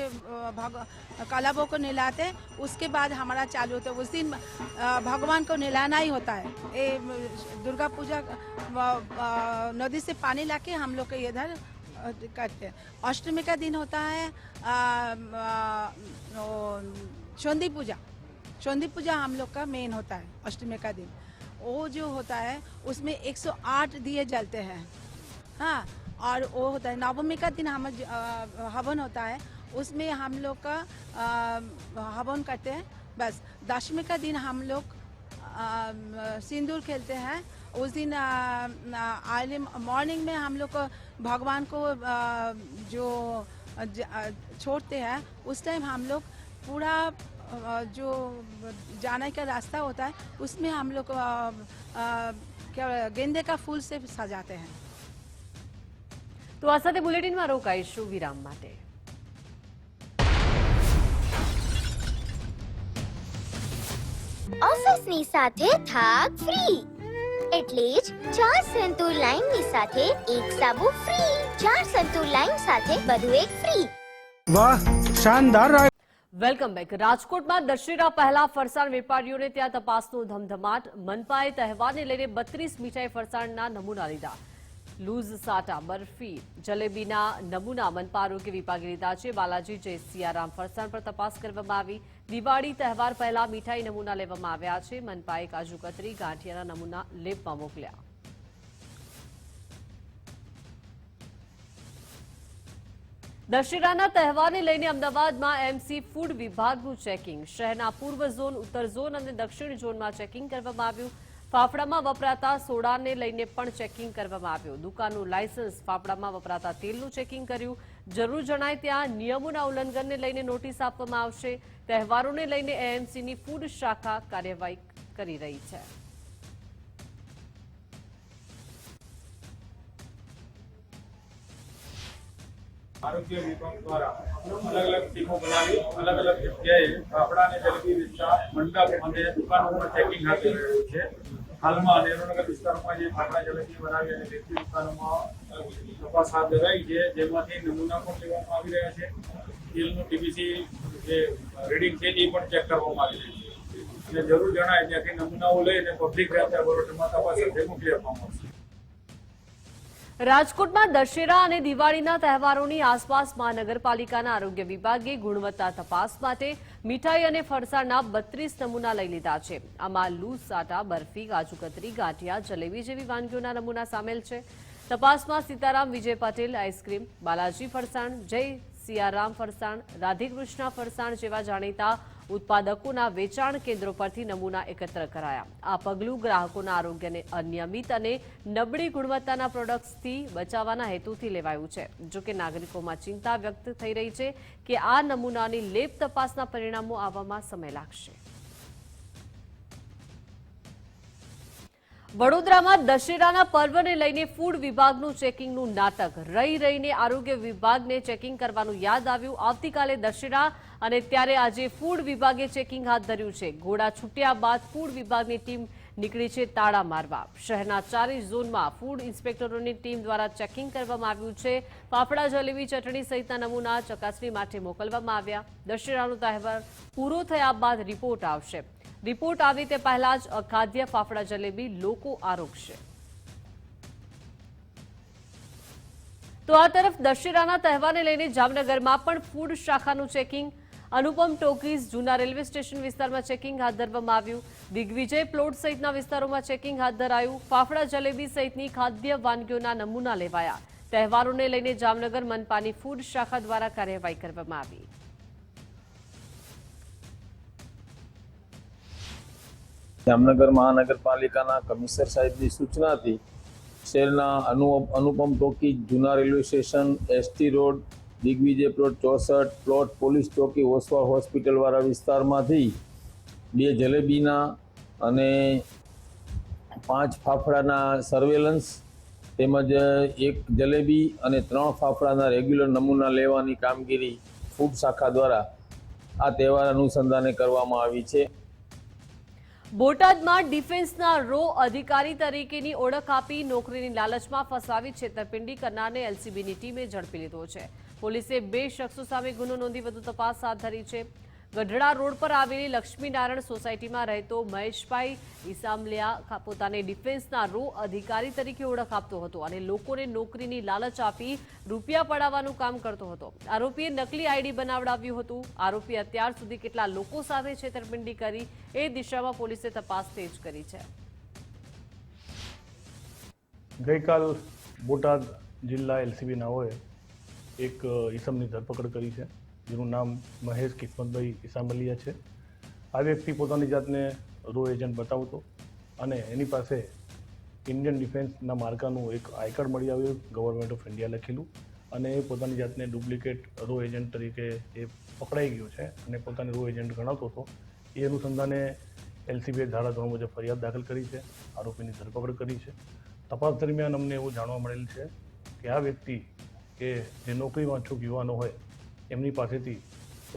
कलाबों को नहलाते हैं. उसके बाद हमारा चालू होता है. उस दिन भगवान को नहलाना ही होता है. ये दुर्गा पूजा नदी से पानी लाके हम लोग इधर करते हैं. अष्टमी का दिन होता है चौंदी पूजा. चौंदी पूजा हम लोग का मेन होता है. अष्टमी का दिन वो जो होता है उसमें 108 दिए जलते हैं. हाँ, और वो होता है नवमी का दिन हम हवन होता है, उसमें हम लोग का हवन करते हैं। बस दशमी का दिन हम लोग सिंदूर खेलते हैं। उस दिन अर्ली मॉर्निंग में हम लोग को भगवान को जो छोड़ते हैं, उस टाइम हम लोग पूरा जो जाने का रास्ता होता है उसमें हम लोग क्या गेंदे का फूल से सजाते हैं। તો આ સાથે બુલેટિનમાં રોકાઈશું વિરામ માટે। ઓફિસની સાથે થાક ફ્રી, એટલે જ 4 સંતૂર લાઈનની સાથે એક સાબુ ફ્રી। 4 સંતૂર લાઈન સાથે બધું એક ફ્રી। વાહ, શાનદાર। Welcome back. રાજકોટમાં દશેરા પહેલા ફરસાણ વેપારીઓને ત્યાં તપાસનો ધમધમાટ। મનપાએ તહેવારને લઈને 32 મીઠાઈ ફરસાણના નમૂના લીધા। લૂઝ સાટા, બરફી, જલેબીના નમૂના મનપા આરોગ્ય વિભાગે લીધા છે। બાલાજી જય સિયારામ ફરસાણ પર તપાસ કરવામાં આવી। દિવાળી તહેવાર પહેલા મીઠાઈ નમૂના લેવામાં આવ્યા છે। મનપાએ કાજુ કતરી, ગાંઠિયાના નમૂના લેબમાં મોકલ્યા। દશેરાના તહેવારને લઈને અમદાવાદમાં એમસી ફૂડ વિભાગનું ચેકિંગ। શહેરના પૂર્વ ઝોન, ઉત્તર ઝોન અને દક્ષિણ ઝોનમાં ચેકિંગ કરવામાં આવ્યું। ફાફડામાં વપરાતા સોડાને લઈને પણ ચેકિંગ કરવામાં આવ્યું। દુકાનનું લાયસન્સ, ફાફડામાં વપરાતા તેલનું ચેકિંગ કર્યું। જરૂર જણાય ત્યાં નિયમોના ઉલ્લંઘનને લઈને નોટિસ આપવામાં આવશે। તહેવારોને લઈને એએમસીની ફૂડ શાખા કાર્યવાહી કરી રહી છે। આરોગ્ય વિભાગ દ્વારા અલગ અલગ ટીમો બનાવી અલગ અલગ જગ્યાએ ફાફડા અને જલેબી વેચતા મંડપ અને દુકાનોમાં ચેકિંગ હાથ ધરી રહ્યું છે। હાલમાં નેરોનગર વિસ્તારમાં જે ફાફડા જલેબી બનાવી અને વેચતી દુકાનોમાં તપાસ હાથ ધરાઈ છે, જેમાંથી નમૂના પણ લેવામાં આવી રહ્યા છે। તેલનું ટીબીસી જે રીડિંગ છે એ પણ ચેક કરવામાં આવી રહી છે, અને જરૂર જણાય ત્યાંથી નમૂનાઓ લઈને પબ્લિક હેલ્થ લેબોરેટરીમાં તપાસ અર્થે મોકલી આપવામાં આવશે। રાજકોટમાં દશેરા અને દિવાળીના તહેવારોની આસપાસ મહાનગરપાલિકાના આરોગ્ય વિભાગે ગુણવત્તા તપાસ માટે મીઠાઈ અને ફરસાણના 32 નમૂના લઈ લીધા છે। આમાં લૂઝ સાટા, બરફી, કાજુ કતરી, ગાંઠિયા, જલેબી જેવી વાનગીઓના નમૂના સામેલ છે। તપાસમાં સીતારામ વિજય પટેલ આઈસ્ક્રીમ, બાલાજી ફરસાણ, જય સિયારામ ફરસાણ, રાધેકૃષ્ણ ફરસાણ જેવા જાણીતા ઉત્પાદકોના વેચાણ કેન્દ્રો પરથી નમૂના એકત્ર કરાયા। આ પગલું ગ્રાહકોના આરોગ્યને અનિયમિત અને નબળી ગુણવત્તાના પ્રોડક્ટ્સથી બચાવવાના હેતુથી લેવાયું છે। જોકે નાગરિકોમાં ચિંતા વ્યક્ત થઈ રહી છે કે આ નમૂનાની લેબ તપાસના પરિણામો આવવામાં સમય લાગશે। વડોદરામાં દશેરાના પર્વને લઈને ફૂડ વિભાગનું ચેકિંગનું નાટક। રહી રહીને આરોગ્ય વિભાગને ચેકિંગ કરવાનું યાદ આવ્યું। આવતીકાલે દશેરા અને ત્યારે આજે ફૂડ વિભાગે ચેકિંગ હાથ ધર્યું છે। ઘોડા છૂટ્યા બાદ ફૂડ વિભાગની ટીમ નીકળી છે તાળા મારવા। શહેરના 4 ઝોનમાં ફૂડ ઇન્સ્પેક્ટરોની ટીમ દ્વારા ચેકિંગ કરવામાં આવ્યું છે। ફાફડા, જલેબી, ચટણી સહિતના નમૂના ચકાસણી માટે મોકલવામાં આવ્યા। દશેરાનો તહેવાર પૂરો થયા બાદ રિપોર્ટ આવશે। રિપોર્ટ આવે તે પહેલા જ અખાદ્ય ફાફડા જલેબી લોકો આરોગશે। તો આ તરફ દશેરાના તહેવારને લઈને જામનગરમાં પણ ફૂડ શાખાનું ચેકિંગ। અનુપમ ટોકીઝ, જૂના રેલવે સ્ટેશન વિસ્તારમાં ચેકિંગ હાથ ધરવામાં આવ્યું। દિગ્વિજય પ્લોટ સહિતના વિસ્તારોમાં ચેકિંગ હાથ ધરાયું। ફાફડા જલેબી સહિતની ખાદ્ય વાનગીઓના નમૂના લેવાયા। તહેવારોને લઈને જામનગર મનપાની ફૂડ શાખા દ્વારા કાર્યવાહી કરવામાં આવી। જામનગર મહાનગરપાલિકાના કમિશનર સાહેબની સૂચનાથી શહેરના અનુપમ ટોકી, જૂના railway station, ST road, Digvijay plot 64, plot police ચોકી, ઓસવાળ હોસ્પિટલવાળા વિસ્તારમાંથી 2 જલેબીના અને 5 ફાફડાના સર્વેલન્સ તેમજ 1 જલેબી અને 3 ફાફડાના રેગ્યુલર નમૂના લેવાની કામગીરી ફૂડ શાખા દ્વારા આ તહેવાર અનુસંધાને કરવામાં આવી છે। બોટાદમાં ડિફેન્સના રો અધિકારી તરીકેની ઓળખ આપી નોકરીની લાલચમાં ફસાવી છેતરપિંડી કરનારને એલસીબીની ટીમે ઝડપી લીધો છે। પોલીસે 2 શખ્સો સામે ગુનો નોંધી વધુ તપાસ હાથ ધરી છે। ગઢડા રોડ પર આવેલી લક્ષ્મીનારાયણ સોસાયટીમાં રહેતો મહેશભાઈ ઈસામલિયા પોતાને ડિફેન્સના રો અધિકારી તરીકે ઓળખ આપતો હતો અને લોકોને નોકરીની લાલચ આપી રૂપિયા પડાવવાનું કામ કરતો હતો। આરોપીએ નકલી આઈડી બનાવડાવ્યું હતું। આરોપી અત્યાર સુધી કેટલા લોકો સાથે છેતરપિંડી કરી એ દિશામાં પોલીસે તપાસ તેજ કરી છે। ગઈકાલ બોટાદ જિલ્લા એલસીબી નાઓએ એક ઈસમની ધરપકડ કરી છે, જેનું નામ મહેશ કિસ્મતભાઈ ઈસામલિયા છે. આ વ્યક્તિ પોતાની જાતને રો એજન્ટ બતાવતો અને એની પાસે ઇન્ડિયન ડિફેન્સના માર્કાનું એક આઈ કાર્ડ મળી આવ્યું, ગવર્મેન્ટ ઓફ ઇન્ડિયા લખેલું, અને એ પોતાની જાતને ડુપ્લિકેટ રો એજન્ટ તરીકે એ પકડાઈ ગયો છે અને પોતાને રો એજન્ટ ગણાવતો હતો. એ અનુસંધાને એલસીબીએ ધારાધોરણ મુજબ ફરિયાદ દાખલ કરી છે, આરોપીની ધરપકડ કરી છે. તપાસ દરમિયાન અમને એવું જાણવા મળેલ છે કે આ વ્યક્તિ કે જે નોકરી વાંચુક યુવાનો હોય એમની પાસેથી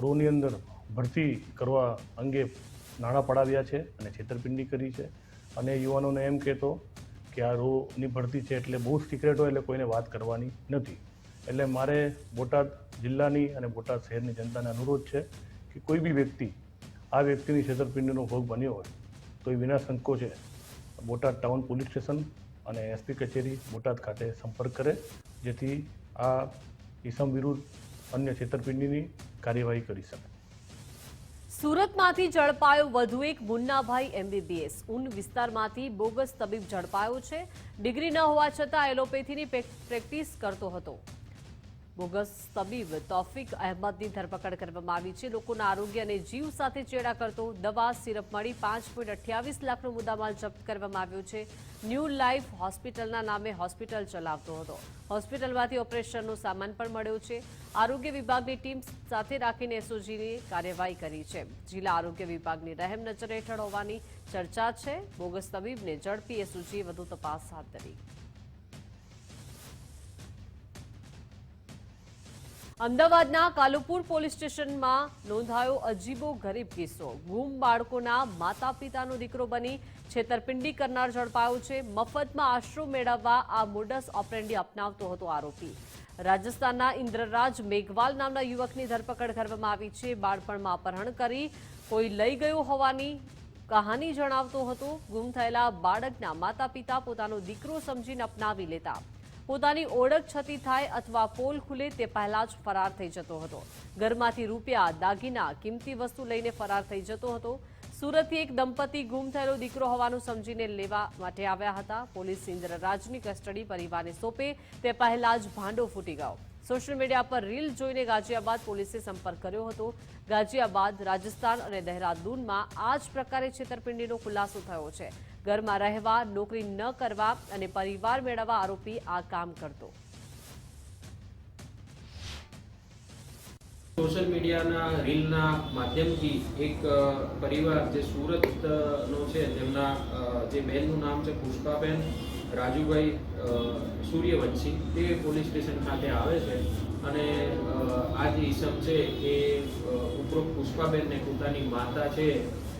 રોની અંદર ભરતી કરવા અંગે નાણાં પડાવ્યા છે અને છેતરપિંડી કરી છે. અને યુવાનોને એમ કહેતો કે આ રોની ભરતી છે એટલે બહુ સિક્રેટ હોય એટલે કોઈને વાત કરવાની નથી. એટલે મારે બોટાદ જિલ્લાની અને બોટાદ શહેરની જનતાને અનુરોધ છે કે કોઈ બી વ્યક્તિ આ વ્યક્તિની છેતરપિંડીનો ભોગ બન્યો હોય તો એ વિના સંકોચે બોટાદ ટાઉન પોલીસ સ્ટેશન અને એસપી કચેરી બોટાદ ખાતે સંપર્ક કરે, જેથી આ ઇસમ વિરુદ્ધ અન્ય છેતરપિંડીની કાર્યવાહી કરી શકે. સુરતમાંથી ઝડપાયો વધુ એક મુન્નાભાઈ એમબીબીએસ. ઊન વિસ્તારમાંથી બોગસ તબીબ ઝડપાયો છે. ડિગ્રી ન હોવા છતાં એલોપેથીની પ્રેક્ટિસ કરતો હતો. બોગસ તબીબ તૌફિક અહેમદની ધરપકડ કરવામાં આવી છે. લોકોના આરોગ્ય અને જીવ સાથે ચેડા કરતો દવા સિરપ મળી 5.28 લાખનો મુદ્દામાલ જપ્ત કરવામાં આવ્યો છે. ન્યૂ લાઈફ હોસ્પિટલના નામે હોસ્પિટલ ચલાવતો હતો. હોસ્પિટલમાંથી ઓપરેશનનો સામાન પણ મળ્યો છે. આરોગ્ય વિભાગની ટીમ સાથે રાખીને એસઓજીની કાર્યવાહી કરી છે. જિલ્લા આરોગ્ય વિભાગની રહેમ નજર હેઠળ હોવાની ચર્ચા છે. બોગસ તબીબને ઝડપી એસઓજીએ વધુ તપાસ હાથ ધરી. અમદાવાદના કાલુપુર પોલીસ સ્ટેશનમાં નોંધાયો અજીબો ગરીબ કિસ્સો. ગુમ બાળકોના માતા પિતાનો દીકરો બની છેતરપિંડી કરનાર ઝડપાયો છે. મફતમાં આશરો મેળવવા આ મોડસ ઓપરેન્ડી અપનાવતો હતો આરોપી. રાજસ્થાનના ઇન્દ્રરાજ મેઘવાલ નામના યુવકની ધરપકડ કરવામાં આવી છે. બાળપણમાં અપહરણ કરી કોઈ લઈ ગયો હોવાની કહાની જણાવતો હતો. ગુમ થયેલા બાળકના માતા પિતા પોતાનો દીકરો સમજીને અપનાવી લેતા. પોતાની ઓળખ છતી થાય અથવા પોલ ખુલે તે પહેલા જ ફરાર થઈ જતો હતો. ઘરમાંથી રૂપિયા, દાગીના, કિંમતી વસ્તુ લઈને ફરાર થઈ જતો હતો. સુરતથી એક દંપતી ગુમ થયેલો દીકરો હોવાનું સમજીને લેવા માટે આવ્યા હતા. પોલીસ ઇન્દ્રરાજની કસ્ટડી પરિવારને સોંપે તે પહેલા જ ભાંડો ફૂટી ગયો. સોશિયલ મીડિયા પર રીલ જોઈને ગાઝિયાબાદ પોલીસે સંપર્ક કર્યો હતો. ગાઝિયાબાદ, રાજસ્થાન અને દહેરાદૂનમાં આ જ પ્રકારે છેતરપિંડીનો ખુલાસો થયો છે. ઘરમાં રહેવા, નોકરી ન કરવા અને પરિવાર મેળવવા આરોપી આ કામ કરતો. સોશિયલ મીડિયાના રીલના માધ્યમથી એક પરિવાર જે સુરતનો છે, તેમના જે બહેનનું નામ છે પુષ્પાબેન રાજુભાઈ સૂર્યવંશી, તે પોલીસ સ્ટેશન ખાતે આવે છે અને આ જે ઈસમ છે એ ઉપરોક્ત પુષ્પાબેનને પોતાની માતા છે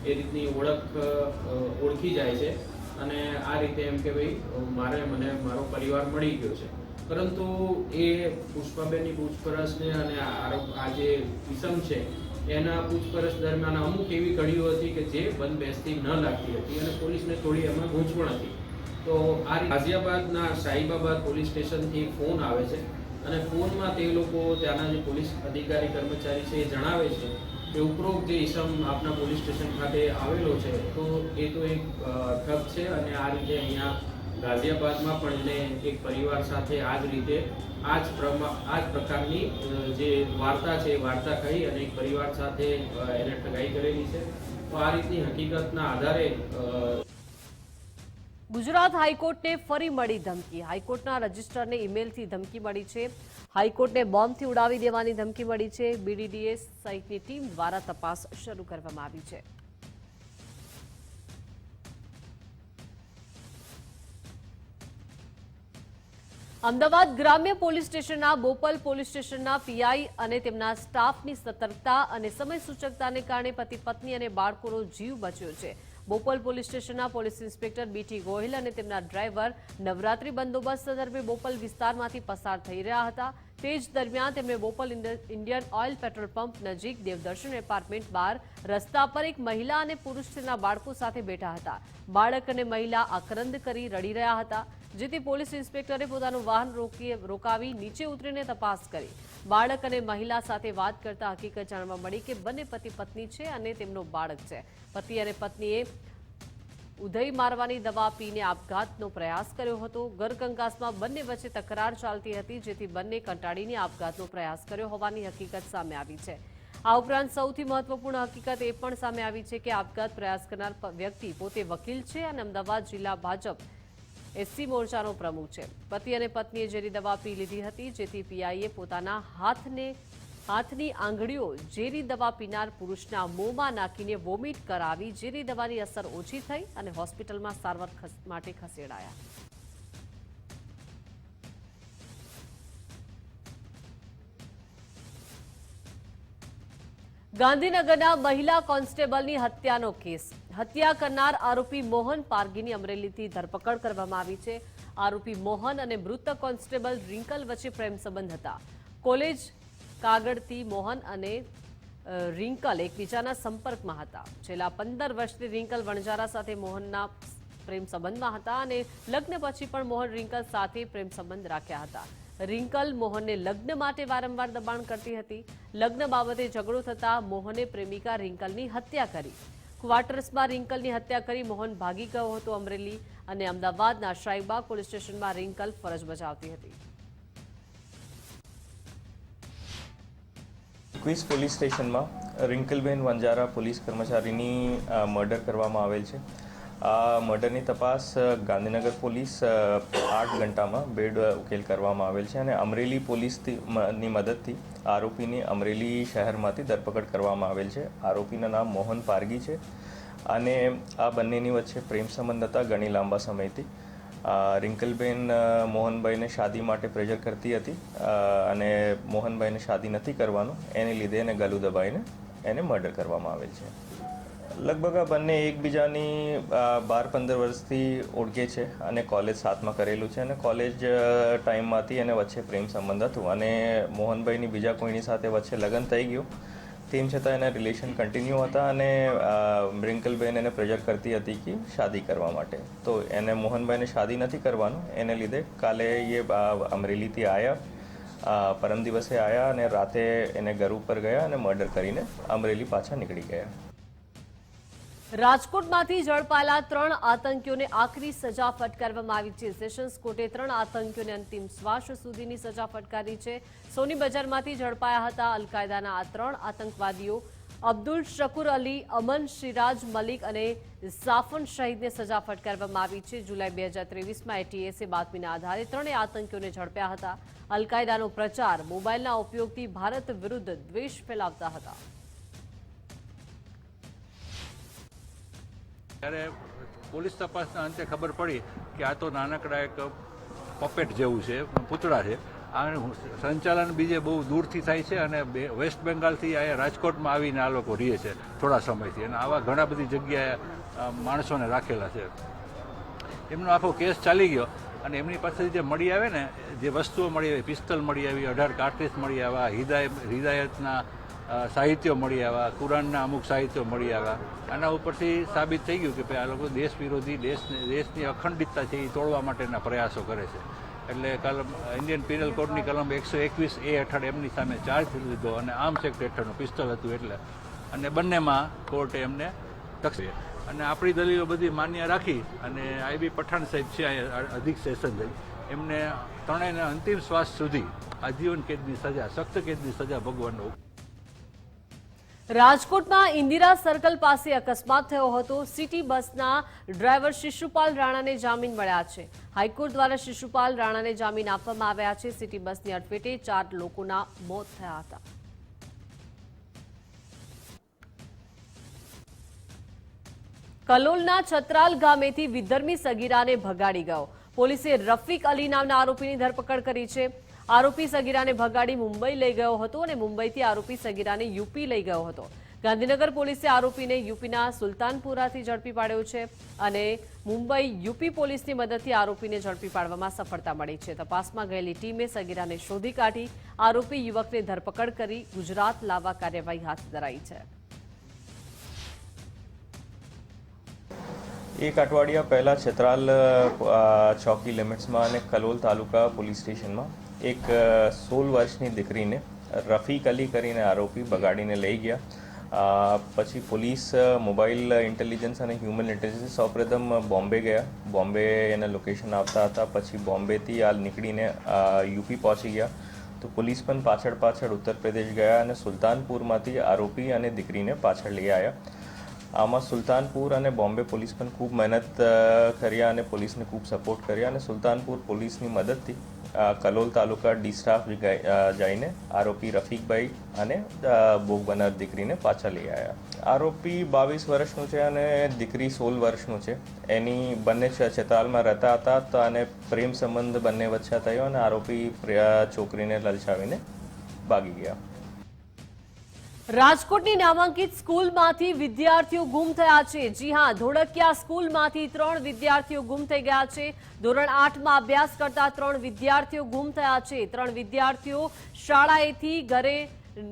એ રીતની ઓળખી જાય છે અને આ રીતે એમ કે ભાઈ મને મારો પરિવાર મળી ગયો છે. પરંતુ એ પુષ્પાબેનની પૂછપરછને અને આ જે ઈસમ છે એના પૂછપરછ દરમિયાન અમુક એવી કડીઓ હતી કે જે બંધ બેસતી ન લાગતી હતી અને પોલીસને થોડી એમાં ગૂંચવણ હતી. તો આ ગાઝિયાબાદના શાહીબાબાદ પોલીસ સ્ટેશનથી ફોન આવે છે અને ફોનમાં તે લોકો ત્યાંના જે પોલીસ અધિકારી કર્મચારી છે એ જણાવે છે કે ઉપરોક્ત જે ઈસમ આપના પોલીસ સ્ટેશન ખાતે આવેલો છે તો એ તો એક ઠગ છે અને આ રીતે અહીંયા ગાઝિયાબાદમાં પણ એને એક પરિવાર સાથે આ જ રીતે આ જ પ્રકારની જે વાર્તા છે એ વાર્તા કહી અને એક પરિવાર સાથે એને ઠગાઈ કરેલી છે. તો આ રીતની હકીકતના આધારે ગુજરાત હાઈકોર્ટને ફરી મળી ધમકી. હાઈકોર્ટના રજિસ્ટરને ઈમેલથી ધમકી મળી છે. હાઈકોર્ટને બોમ્બથી ઉડાવી દેવાની ધમકી મળી છે. બીડીડીએસ સહિતની ટીમ દ્વારા તપાસ શરૂ કરવામાં આવી છે. અમદાવાદ ગ્રામ્ય પોલીસ સ્ટેશનના બોપલ પોલીસ સ્ટેશનના પીઆઈ અને તેમના સ્ટાફની સતર્કતા અને સમય સૂચકતાને કારણે પતિ પત્ની અને બાળકોનો જીવ બચ્યો છે. બોપલ પોલીસ સ્ટેશનના પોલીસ ઇન્સ્પેક્ટર બીટી ગોહિલ અને તેમના ડ્રાઈવર નવરાત્રી બંદોબસ્ત સંદર્ભે બોપલ વિસ્તારમાંથી પસાર થઈ રહ્યા હતા. તે જ દરમિયાન તેમણે Bopal Indian oil petrol pump નજીક દેવદર્શન એપાર્ટમેન્ટ બહાર રસ્તા પર એક મહિલા અને પુરુષ તેના બાળકો સાથે બેઠા હતા. બાળક અને મહિલા આક્રંદ કરી રડી રહ્યા હતા, જેથી પોલીસ ઇન્સ્પેક્ટરે પોતાનું વાહન રોકાવી નીચે ઉતરીને તપાસ કરી. બાળક અને મહિલા સાથે વાત કરતા હકીકત જાણવા મળી કે બંને પતિ પત્ની છે અને તેમનો બાળક છે. પતિ અને પત્નીએ ઉધઈ મારવાની દવા પીને આપઘાતનો પ્રયાસ કર્યો હતો. ગરગંગાસમાં બંને વચ્ચે તકરાર ચાલતી હતી, જેથી બંને કંટાળીને આપઘાતનો પ્રયાસ કર્યો હોવાની હકીકત સામે આવી છે. આ ઉપરાંત સૌથી મહત્વપૂર્ણ હકીકત એ પણ સામે આવી છે કે આપઘાત પ્રયાસ કરનાર વ્યક્તિ પોતે વકીલ છે અને અમદાવાદ જિલ્લા ભાજપ એસસી મોરચાનો પ્રમુખ છે. પતિ અને પત્નીએ ઝેરી દવા પી લીધી હતી, જેથી પીઆઈએ પોતાના હાથની આંગળીઓ ઝેરી દવા પીનાર પુરુષના મોંમાં નાખીને વોમિટ કરાવી ઝેરી દવાની અસર ઓછી થઈ અને હોસ્પિટલમાં સારવાર માટે ખસેડાયા. ગાંધીનગરના મહિલા કોન્સ્ટેબલની હત્યાનો કેસ. હત્યા કરનાર આરોપી મોહન પારગીની અમરેલીથી ધરપકડ કરવામાં આવી છે. આરોપી મોહન અને મૃતક કોન્સ્ટેબલ રિંકલ વચ્ચે પ્રેમ સંબંધ હતા. કોલેજ કાગળથી મોહન અને રિંકલ એકબીજાના સંપર્કમાં હતા. છેલ્લા 15 વર્ષથી રિંકલ વણજારા સાથે મોહનના પ્રેમ સંબંધમાં હતા અને લગ્ન પછી પણ મોહન રિંકલ સાથે પ્રેમ સંબંધ રાખ્યા હતા. રિંકલ મોહનને લગ્ન માટે વારંવાર દબાણ કરતી હતી. લગ્ન બાબતે ઝઘડો થતા મોહને પ્રેમિકા રિંકલની હત્યા કરી. ક્વાર્ટર્સમાં રિંકલની હત્યા કરી મોહન ભાગી ગયો હતો. અમરેલી અને અમદાવાદના શાહીબાગ પોલીસ સ્ટેશનમાં રિંકલ ફરજ બજાવતી હતી. ક્વિઝ પોલીસ સ્ટેશનમાં રિંકલબેન વંજારા પોલીસ કર્મચારીની મર્ડર કરવામાં આવેલ છે. આ મર્ડરની તપાસ ગાંધીનગર પોલીસ 8 ઘંટામાં બેડ ઉકેલ કરવામાં આવેલ છે અને અમરેલી પોલીસની મદદથી આરોપીની અમરેલી શહેરમાંથી ધરપકડ કરવામાં આવેલ છે. આરોપીનું નામ મોહન પારગી છે અને આ બંનેની વચ્ચે પ્રેમ સંબંધ હતા ઘણી લાંબા સમયથી. રિંકલબેન મોહનભાઈને શાદી માટે પ્રેશર કરતી હતી અને મોહનભાઈને શાદી નથી કરવાનું, એને લીધે એને ગળું દબાઈને એને મર્ડર કરવામાં આવેલ છે. લગભગ આ બંને એકબીજાની 12-15 વર્ષથી ઓળખે છે અને કોલેજ સાથમાં કરેલું છે અને કોલેજ ટાઈમમાંથી એને વચ્ચે પ્રેમ સંબંધ હતું અને મોહનભાઈની બીજા કોઈની સાથે વચ્ચે લગ્ન થઈ ગયું. તેમ છતાં એના રિલેશન કન્ટિન્યુ હતા અને રિંકલબેન એને પ્રેશર કરતી હતી કે શાદી કરવા માટે. તો એને મોહનભાઈને શાદી નથી કરવાનું, એને લીધે કાલે એ અમરેલીથી આવ્યા, પરમ દિવસે આવ્યા અને રાતે એને ઘર ઉપર ગયા અને મર્ડર કરીને અમરેલી પાછા નીકળી ગયા. રાજકોટમાંથી ઝડપાયેલા 3 આતંકીઓને આકરી સજા ફટકારવામાં આવી છે. સેશન્સ કોર્ટે 3 આતંકીઓને અંતિમ શ્વાસ સુધીની સજા ફટકારી છે. સોની બજારમાંથી ઝડપાયા હતા અલકાયદાના આ 3 આતંકવાદીઓ અબ્દુલ શકુર અલી, અમન સિરાજ મલિક અને સાફન શહીદને સજા ફટકારવામાં આવી છે. જુલાઈ 2023માં એટીએસે બાતમીના આધારે 3 આતંકીઓને ઝડપ્યા હતા. અલકાયદાનો પ્રચાર મોબાઈલના ઉપયોગથી ભારત વિરુદ્ધ દ્વેષ ફેલાવતા હતા. ત્યારે પોલીસ તપાસના અંતે ખબર પડી કે આ તો નાનકડા એક પપેટ જેવું છે, પૂતળા છે. આ સંચાલન બીજે બહુ દૂરથી થાય છે અને વેસ્ટ બેંગાલથી અહીંયા રાજકોટમાં આવીને આ લોકો રહે છે થોડા સમયથી અને આવા ઘણા બધી જગ્યાએ માણસોને રાખેલા છે. એમનો આખો કેસ ચાલી ગયો અને એમની પાસેથી જે મળી આવે ને, જે વસ્તુઓ મળી આવી, પિસ્તલ મળી આવી, 18 કાર્ટ્રિજ મળી આવ્યા, હિદાયતના સાહિત્યો મળી આવ્યા, કુરાનના અમુક સાહિત્યો મળી આવ્યા. આના ઉપરથી સાબિત થઈ ગયું કે ભાઈ આ લોકો દેશ વિરોધી, દેશની અખંડિતતા છે એ તોડવા માટેના પ્રયાસો કરે છે. એટલે ઇન્ડિયન પિનલ કોડની કલમ 121A હેઠળ એમની સામે ચાર્જ લીધો અને આર્મ્સ એક્ટ હેઠળનું પિસ્તલ હતું એટલે, અને બંનેમાં કોર્ટે એમને તકસીર અને આપણી દલીલો બધી માન્ય રાખી અને IB પઠાણ સાહેબ છે અહીંયા અધિક સેશન જજ, એમને ત્રણેયને અંતિમ શ્વાસ સુધી આજીવન કેદની સજા, સખ્ત કેદની સજા ભોગવવાનો. રાજકોટમાં ઇન્દિરા સર્કલ પાસે અકસ્માત થયો હતો. સિટી બસના ડ્રાઈવર શિશુપાલ રાણાને જામીન મળ્યા છે. હાઈકોર્ટ દ્વારા શિશુપાલ રાણાને જામીન આપવામાં આવ્યા છે. સિટી બસની અડફેટે 4 લોકોના મોત થયા હતા. કલોલના છત્રાલ ગામેથી વિધર્મી સગીરાને ભગાડી ગયો. પોલીસે રફીક અલી નામના આરોપીની ધરપકડ કરી છે. આરોપી સગીરાને ભગાડી મુંબઈ લઈ ગયો હતો અને મુંબઈથી આરોપી સગીરાને યુપી લઈ ગયો હતો. ગાંધીનગર પોલીસે આરોપીને યુપીના સુલતાનપુરાથી ઝડપી પાડ્યો છે અને મુંબઈ યુપી પોલીસની મદદથી આરોપીને ઝડપી પાડવામાં સફળતા મળી છે. તપાસમાં ગયેલી ટીમે સગીરાને શોધી કાઢી આરોપી યુવકની ધરપકડ કરી ગુજરાત લાવવા કાર્યવાહી હાથ ધરાઈ છે. એક અઠવાડિયા પહેલાં છત્રાલ ચોકી લિમિટ્સમાં અને કલોલ તાલુકા પોલીસ સ્ટેશનમાં એક 16 વર્ષની દીકરીને રફીક અલી કરીને આરોપી બગાડીને લઈ ગયા પછી પોલીસ મોબાઈલ ઇન્ટેલિજન્સ અને હ્યુમન ઇન્ટેલિજન્સ સૌપ્રથમ બોમ્બે ગયા. બોમ્બે એના લોકેશન આવતા હતા. પછી બોમ્બેથી આ નીકળીને યુપી પહોંચી ગયા. તો પોલીસ પણ પાછળ ઉત્તર પ્રદેશ ગયા અને સુલતાનપુરમાંથી આરોપી અને દીકરીને પાછળ લઈ આવ્યા. આમાં સુલતાનપુર અને બોમ્બે પોલીસ પણ ખૂબ મહેનત કર્યા અને પોલીસને ખૂબ સપોર્ટ કર્યા અને સુલતાનપુર પોલીસની મદદથી કલોલ તાલુકા ડી સ્ટાફ જઈને આરોપી રફીકભાઈ અને ભોગ બનનાર દીકરીને પાછા લઈ આવ્યા. આરોપી 22 વર્ષનું છે અને દીકરી 16 વર્ષનું છે. એની બંને છેતાલમાં રહેતા હતા તો અને પ્રેમ સંબંધ બંને વચ્ચે થયો અને આરોપી છોકરીને લલચાવીને ભાગી ગયા. રાજકોટની નામાંકિત સ્કૂલમાંથી વિદ્યાર્થીઓ ગુમ થયા છે. જી હા, ધોળકિયા સ્કૂલમાંથી 3 વિદ્યાર્થીઓ ગુમ થઈ ગયા છે. ધોરણ 8માં અભ્યાસ કરતા 3 વિદ્યાર્થીઓ ગુમ થયા છે. 3 વિદ્યાર્થીઓ શાળાએથી ઘરે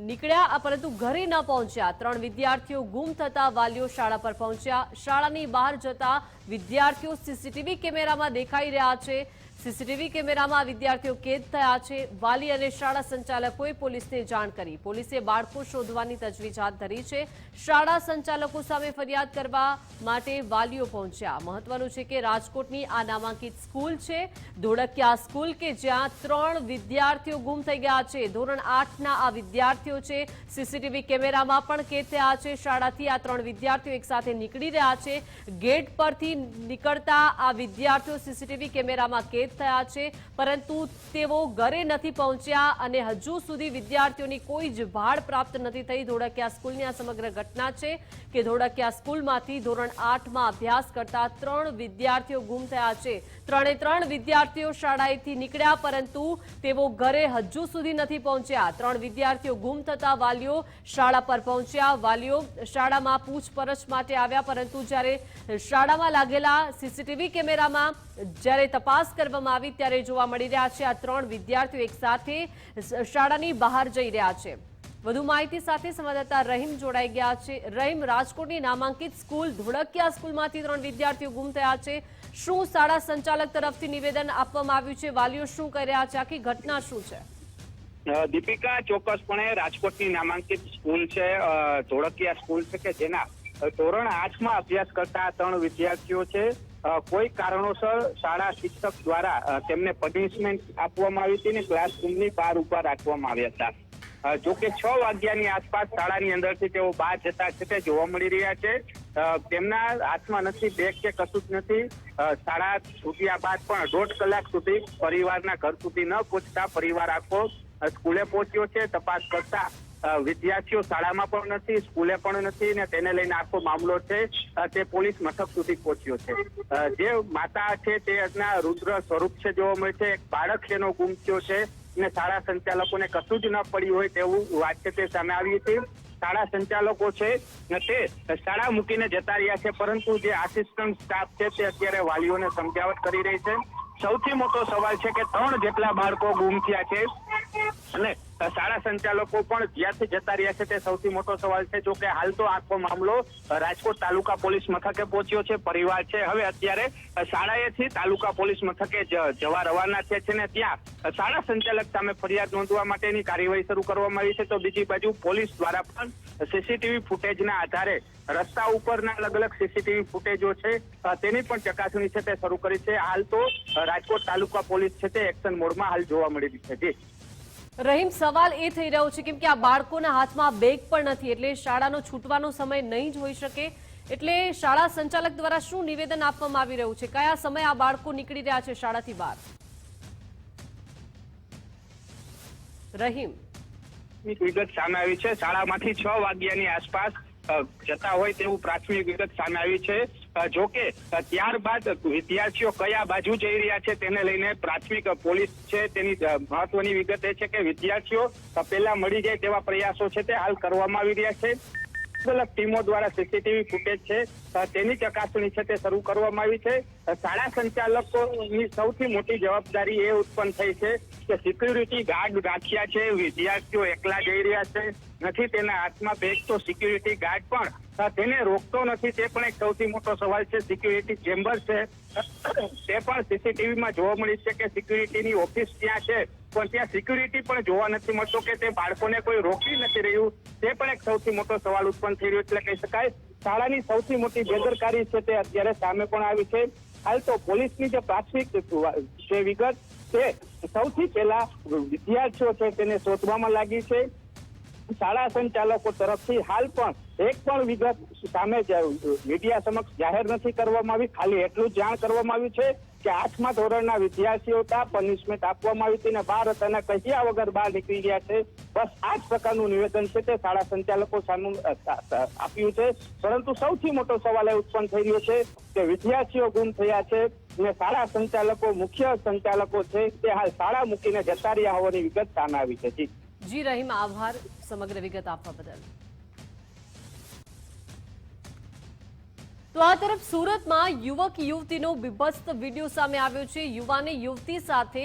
નીકળ્યા પરંતુ ઘરે ન પહોંચ્યા. 3 વિદ્યાર્થીઓ ગુમ થતા વાલીઓ શાળા પર પહોંચ્યા. શાળાની બહાર જતા વિદ્યાર્થીઓ સીસીટીવી કેમેરામાં દેખાઈ રહ્યા છે. સીસીટીવી કેમેરામાં વિદ્યાર્થીઓ કેદ થયા છે. વાલી અને શાળા સંચાલકોએ પોલીસને જાણ કરી. પોલીસે બાળકો શોધવાની તજવીજ હાથ ધરી છે. શાળા સંચાલકો સામે ફરિયાદ કરવા માટે વાલીઓ પહોંચ્યા. મહત્વનું છે કે રાજકોટની આ નામાંકિત સ્કૂલ છે ધોળકિયા સ્કૂલ કે જ્યાં 3 વિદ્યાર્થીઓ ગુમ થઈ ગયા છે. ધોરણ 8ના આ વિદ્યાર્થીઓ છે. સીસીટીવી કેમેરામાં પણ કેદ થયા છે. શાળાથી આ 3 વિદ્યાર્થીઓ એકસાથે નીકળી રહ્યા છે. ગેટ પરથી નીકળતા આ વિદ્યાર્થીઓ સીસીટીવી કેમેરામાં કેદ થયા છે પરંતુ તેઓ ઘરે નથી પહોંચ્યા અને હજુ સુધી વિદ્યાર્થીઓની કોઈ જ ભાળ પ્રાપ્ત નથી થઈ. ધોળકિયા સ્કૂલની આ સમગ્ર ઘટના છે કે ધોળકિયા સ્કૂલમાંથી ધોરણ 8માં અભ્યાસ કરતા 3 વિદ્યાર્થીઓ ગુમ થયા છે. 3 વિદ્યાર્થીઓ શાળાએથી નીકળ્યા પરંતુ તેઓ ઘરે હજુ સુધી નથી પહોંચ્યા. 3 વિદ્યાર્થીઓ ગુમ થતા વાલીઓ શાળા પર પહોંચ્યા. વાલીઓ શાળામાં પૂછપરછ માટે આવ્યા પરંતુ જ્યારે શાળામાં લાગેલા સીસીટીવી કેમેરામાં જ્યારે તપાસ કરવામાં આવી ત્યારે જોવા મળી રહ્યા છે આ 3 વિદ્યાર્થીઓ એક સાથે શાળાની બહાર જઈ રહ્યા છે. વધુ માહિતી સાથે સંવાદદાતા રહીમ જોડાઈ ગયા છે. રહીમ, રાજકોટની નામાંકિત સ્કૂલ ધોળકિયા સ્કૂલમાંથી 3 વિદ્યાર્થીઓ ગુમ થયા છે. શું શાળા સંચાલક તરફથી નિવેદન આપવામાં આવ્યું છે? વાલીઓ શું કહી રહ્યા છે? આખી ઘટના શું છે? દીપિકા, ચોક્કસપણે રાજકોટની નામાંકિત સ્કૂલ છે ધોળકિયા સ્કૂલ છે કે જેના ધોરણ 8માં અભ્યાસ કરતા 3 વિદ્યાર્થીઓ છે. કોઈ કારણોસર શાળા શિક્ષક દ્વારા તેમને પનિશમેન્ટ આપવામાં આવી હતી અને ક્લાસરૂમની બહાર ઉભા રાખવામાં આવ્યા હતા. જોકે 6 વાગ્યાની આસપાસ શાળાની અંદરથી તેઓ બહાર જતા છે તે જોવા મળી રહ્યા છે. તેમના હાથમાં નથી બેગ કે કશું જ નથી. શાળા છૂટ્યા બાદ પણ 1.5 કલાક સુધી પરિવારના ઘર સુધી ન પહોંચતા પરિવાર આખો સ્કૂલે પહોંચ્યો છે. તપાસ કરતા વિદ્યાર્થીઓ શાળામાં પણ નથી, સ્કૂલે પણ નથી અને તેને લઈને આખો મામલો છે તે પોલીસ મથક સુધી પહોંચ્યો છે. જે માતા છે તે રુદ્ર સ્વરૂપ છે જોવા મળે છે. એક બાળક તેનો ગુમ થયો છે અને શાળા સંચાલકોને કશું જ ન પડ્યું હોય તેવું વાત છે તે સામે આવી હતી. શાળા સંચાલકો છે તે શાળા મૂકીને જતા રહ્યા છે પરંતુ જે આસિસ્ટન્ટ સ્ટાફ છે તે અત્યારે વાલીઓને સમજાવટ કરી રહી છે. સૌથી મોટો સવાલ છે કે 3 જેટલા બાળકો ગુમ થયા છે અને શાળા સંચાલકો પણ જ્યાંથી જતા રહ્યા છે તે સૌથી મોટો સવાલ છે. જો કે હાલ તો આખો મામલો રાજકોટ તાલુકા પોલીસ મથકે પહોંચ્યો છે. પરિવાર છે હવે અત્યારે શાળાએથી તાલુકા પોલીસ મથકે જવા રવાના છે ને ત્યાં શાળા સંચાલક સામે ફરિયાદ નોંધવા માટેની કાર્યવાહી શરૂ કરવામાં આવી છે. તો બીજી બાજુ પોલીસ દ્વારા પણ સીસીટીવી ફૂટેજના આધારે રસ્તા ઉપરના અલગ સીસીટીવી ફૂટેજો છે તેની પણ ચકાસણી છે તે શરૂ કરી છે. હાલ તો રાજકોટ તાલુકા પોલીસ છે તે એક્શન મોડમાં હાલ જોવા મળી રહી છે. જી રહીમ, સવાલ એ થઈ રહ્યો છે કેમ કે આ બાળકોના હાથમાં બેગ પણ નથી એટલે શાળાનો છૂટવાનો સમય નહીં જ હોઈ શકે. એટલે શાળા સંચાલક દ્વારા શું નિવેદન આપવામાં આવી રહ્યું છે? કયા સમયે આ બાળકો નીકળી રહ્યા છે શાળાથી બહાર? રહીમ, વિગત સામે આવી છે. શાળામાંથી 6 વાગ્યાની આસપાસ જતા હોય તેવું પ્રાથમિક વિગત સામે આવી છે. જોકે ત્યારબાદ વિદ્યાર્થીઓ કયા બાજુ જઈ રહ્યા છે તેને લઈને પ્રાથમિક પોલીસ છે તેની મહત્વની વિગત એ છે કે વિદ્યાર્થીઓ પહેલા મળી જાય તેવા પ્રયાસો છે તે હાલ કરવામાં આવી રહ્યા છે. અલગ ટીમો દ્વારા સીસીટીવી ફૂટેજ છે તેની ચકાસણી છે તે શરૂ કરવામાં આવી છે. શાળા સંચાલકોની સૌથી મોટી જવાબદારી એ ઉત્પન્ન થઈ છે કે સિક્યુરિટી ગાર્ડ રાખ્યા છે. વિદ્યાર્થીઓ એકલા જઈ રહ્યા છે નથી, તેના હાથમાં બેગ તો સિક્યુરિટી ગાર્ડ પણ તેને રોકતો નથી તે પણ એક સૌથી મોટો સવાલ છે. સિક્યુરિટી ચેમ્બર છે તે પણ સીસીટીવીમાં જોવા મળી છે કે સિક્યુરિટીની ઓફિસ ત્યાં છે પણ ત્યાં સિક્યુરિટી પણ જોવા નથી મળતો કે તે બાળકોને કોઈ રોકી નથી રહ્યું, તે પણ એક સૌથી મોટો સવાલ ઉત્પન્ન થઈ રહ્યો. એટલે કહી શકાય શાળાની સૌથી મોટી બેદરકારી છે તે અત્યારે સામે પણ આવી છે. હાલ તો પોલીસની જે પ્રાથમિક જે વિગત છે, સૌથી પહેલા વિદ્યાર્થીઓ છે તેને શોધવામાં લાગી છે. શાળા સંચાલકો તરફથી હાલ પણ એક પણ વિગત સામે મીડિયા સમક્ષ જાહેર નથી કરવામાં આવી. ખાલી એટલું જ જાણ કરવામાં આવ્યું છે કે 8મા ધોરણના વિદ્યાર્થીઓ હતા, પનિશમેન્ટ આપવામાં આવી હતી ને બહાર હતા અને કહ્યા વગર બહાર નીકળી ગયા છે. બસ આ જ પ્રકારનું નિવેદન છે તે શાળા સંચાલકો સામે આપ્યું છે. પરંતુ સૌથી મોટો સવાલ એ ઉત્પન્ન થઈ રહ્યો છે કે વિદ્યાર્થીઓ ગુમ થયા છે અને શાળા સંચાલકો, મુખ્ય સંચાલકો છે તે હાલ શાળા મૂકીને જતા રહ્યા હોવાની વિગત સામે આવી છે. જી રહીમ, આભાર સમગ્ર વિગત આપવા બદલ. તો આ તરફ સુરતમાં યુવક યુવતીનો બીભત્સ વિડીયો સામે આવ્યો છે. યુવાને યુવતી સાથે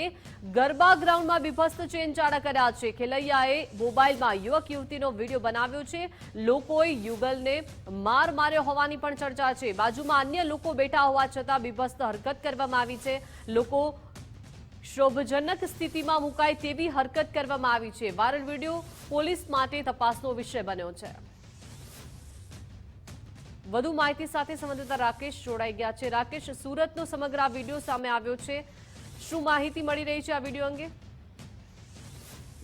ગરબા ગ્રાઉન્ડમાં બીભત્સ ચેનચાળા કર્યા છે. ખેલૈયાએ મોબાઈલમાં યુવક યુવતીનો વિડીયો બનાવ્યો છે. લોકોએ યુગલને માર માર્યો હોવાની પણ ચર્ચા છે. બાજુમાં અન્ય લોકો બેઠા હોવા છતાં બીભત્સ હરકત કરવામાં આવી છે. લોકો શોભજનક સ્થિતિમાં મુકાય તેવી હરકત કરવામાં આવી છે. વાયરલ વિડીયો પોલીસ માટે તપાસનો વિષય બન્યો છે. વધુ માહિતી સાથે સંવાદદાતા રાકેશ જોડાઈ ગયા છે. રાકેશ, સુરતનો સમગ્ર આ વિડીયો સામે આવ્યો છે, શું માહિતી મળી રહી છે આ વિડીયો અંગે?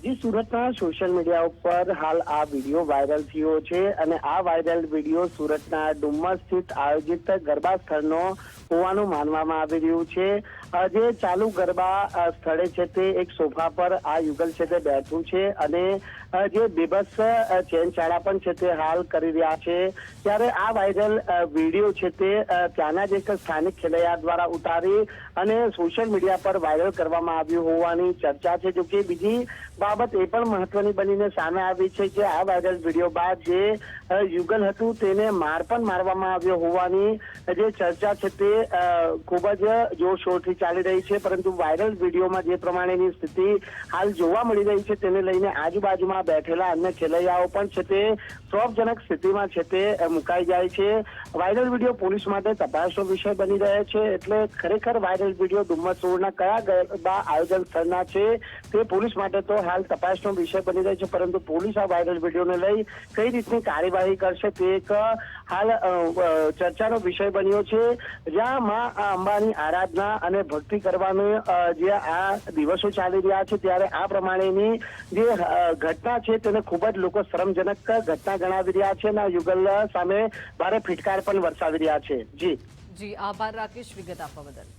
જી, સુરતના સોશિયલ મીડિયા ઉપર હાલ આ વિડીયો વાયરલ થયો છે અને આ વાયરલ વિડીયો સુરતના ડુમ્મસ સ્થિત આયોજિત ગરબા સ્થળનો હોવાનું માનવામાં આવી રહ્યું છે. જે ચાલુ ગરબા સ્થળે છે તે એક સોફા પર આ યુગલ છે તે બેઠું છે અને જે બેબસ ચેનચાળા પણ છે તે હાલ કરી રહ્યા છે. ત્યારે આ વાયરલ વિડીયો છે તે ત્યાંના જ એક સ્થાનિક ખેલૈયા દ્વારા ઉતારી અને સોશિયલ મીડિયા પર વાયરલ કરવામાં આવ્યું હોવાની ચર્ચા છે. જોકે બીજી બાબત એ પણ મહત્વની બનીને સામે આવી છે કે આ વાયરલ વિડીયો બાદ જે યુગલ હતું તેને માર પણ મારવામાં આવ્યો હોવાની જે ચર્ચા છે તે ખૂબ જ જોરશોરથી ચાલી રહી છે. પરંતુ વાયરલ વિડીયોમાં જે પ્રમાણેની સ્થિતિ હાલ જોવા મળી રહી છે તેને લઈને આજુબાજુમાં બેઠેલા અન્ય ખેલૈયાઓ પણ છે તે ક્ષોભજનક સ્થિતિમાં છે તે મુકાઈ જાય છે. વાયરલ વિડીયો પોલીસ માટે તપાસનો વિષય બની રહ્યો છે. એટલે ખરેખર વાયરલ વિડીયો ડુમ્મસ રોડના કયા ગરબા આયોજન સ્થળના છે તે પોલીસ માટે તો હાલ તપાસનો વિષય બની રહ્યો છે. પરંતુ પોલીસ આ વાયરલ વિડીયોને લઈ કઈ રીતની કાર્યવાહી કરશે તે એક હાલ ચર્ચાનો વિષય બન્યો છે. જ્યાં માં અંબાની આરાધના અને ભક્તિ કરવાનું જે આ દિવસો ચાલી રહ્યા છે ત્યારે આ પ્રમાણેની જે ઘટના છે તેને ખૂબ જ લોકો શરમજનક ઘટના ગણાવી રહ્યા છે અને યુગલ સામે ભારે ફિટકાર પણ વરસાવી રહ્યા છે. જી આભાર રાકેશ વિગત આપવા બદલ.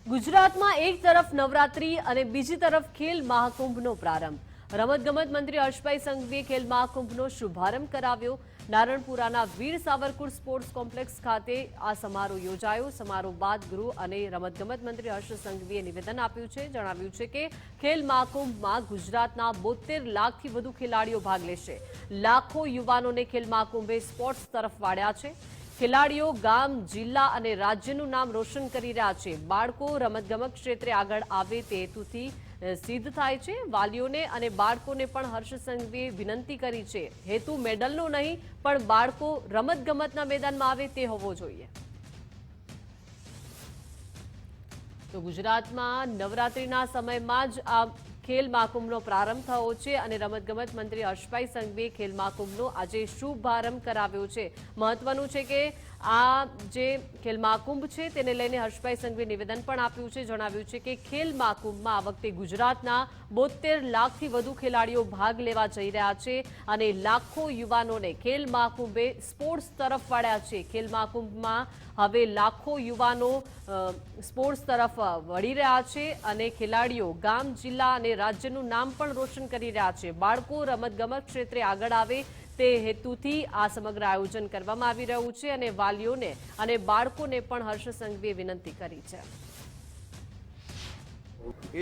ગુજરાતમાં એક તરફ નવરાત્રી અને બીજી તરફ ખેલ મહાકુંભનો પ્રારંભ. રમતગમત મંત્રી હર્ષભાઈ સંઘવીએ ખેલ મહાકુંભનો શુભારંભ કરાવ્યો. નારણપુરાના વીર સાવરકુર સ્પોર્ટ્સ કોમ્પ્લેક્સ ખાતે આ સમારોહ યોજાયો. સમારોહ બાદ ગૃહ અને રમતગમત મંત્રી હર્ષ સંઘવીએ નિવેદન આપ્યું છે. જણાવ્યું છે કે ખેલ મહાકુંભમાં ગુજરાતના 72 લાખથી વધુ ખેલાડીઓ ભાગ લેશે. લાખો યુવાનોને ખેલ મહાકુંભે સ્પોર્ટ્સ તરફ વાળ્યા છે. ખેલાડીઓ ગામ, જિલ્લા અને રાજ્યનું નામ રોશન કરી રહ્યા છે. બાળકો રમતગમત ક્ષેત્રે આગળ આવે તે હેતુથી સિદ્ધ થાય છે. વાલીઓને અને બાળકોને પણ હર્ષ સંઘવીએ વિનંતી કરી છે. હેતુ મેડલનો નહીં પણ બાળકો રમતગમતના મેદાનમાં આવે તે હોવો જોઈએ. તો ગુજરાતમાં નવરાત્રીના સમયમાં જ આ ખેલ મહાકુંભનો પ્રારંભ થયો છે અને રમતગમત મંત્રી હર્ષભાઈ સંઘવીએ ખેલ મહાકુંભનો આજે શુભારંભ કરાવ્યો છે. મહત્વનું છે કે આ જે ખેલ મહાકુંભ છે તેને લઈને હર્ષભાઈ સંઘવીએ નિવેદન પણ આપ્યું છે. જણાવ્યું છે કે ખેલ મહાકુંભમાં આ વખતે ગુજરાતના 72 લાખથી વધુ ખેલાડીઓ ભાગ લેવા જઈ રહ્યા છે અને લાખો યુવાનોને ખેલ મહાકુંભે સ્પોર્ટ્સ તરફ વાળ્યા છે. ખેલ મહાકુંભમાં હવે લાખો યુવાનો સ્પોર્ટ્સ તરફ વળી રહ્યા છે અને ખેલાડીઓ ગામ, જિલ્લા અને રાજ્યનું નામ પણ રોશન કરી રહ્યા છે. બાળકો રમતગમત ક્ષેત્રે આગળ આવે તે હેતુથી આ સમગ્ર આયોજન કરવામાં આવી રહ્યું છે અને વાલીઓને અને બાળકોને પણ હર્ષ સંઘવીએ વિનંતી કરી છે.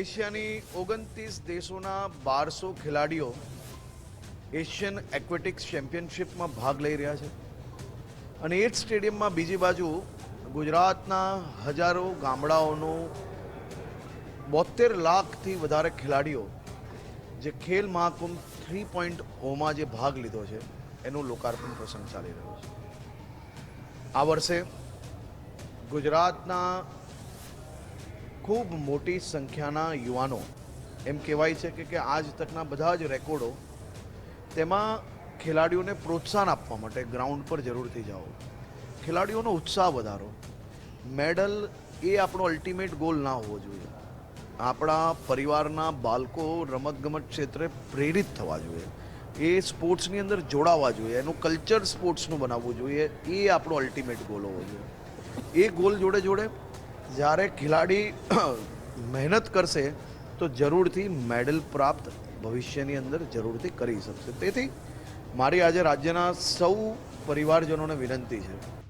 એશિયાની 29 દેશોના 1200 ખેલાડીઓ એશિયન એક્વેટિક્સ ચેમ્પિયનશિપમાં ભાગ લઈ રહ્યા છે અને એ જ સ્ટેડિયમમાં બીજી બાજુ ગુજરાતના હજારો ગામડાઓનું 72 લાખથી વધારે ખેલાડીઓ જે ખેલ મહાકુંભ 3.0માં જે ભાગ લીધો છે એનું લોકાર્પણ પ્રસંગ ચાલી રહ્યો છે. આ વર્ષે ગુજરાતના ખૂબ મોટી સંખ્યાના યુવાનો એમ કહેવાય છે કે આજ તકના બધા જ રેકોર્ડો, તેમાં ખેલાડીઓને પ્રોત્સાહન આપવા માટે ગ્રાઉન્ડ પર જરૂરથી જાઓ, ખેલાડીઓનો ઉત્સાહ વધારો. મેડલ એ આપણો અલ્ટિમેટ ગોલ ના હોવો જોઈએ. આપણા પરિવારના બાળકો રમતગમત ક્ષેત્રે પ્રેરિત થવા જોઈએ, એ સ્પોર્ટ્સની અંદર જોડાવા જોઈએ, એનું કલ્ચર સ્પોર્ટ્સનું બનાવવું જોઈએ. એ આપણો અલ્ટિમેટ ગોલ હોવો જોઈએ. એ ગોલ જોડે જોડે જ્યારે ખેલાડી મહેનત કરશે તો જરૂરથી મેડલ પ્રાપ્ત ભવિષ્યની અંદર જરૂરથી કરી શકશે. તેથી મારી આજે રાજ્યના સૌ પરિવારજનોને વિનંતી છે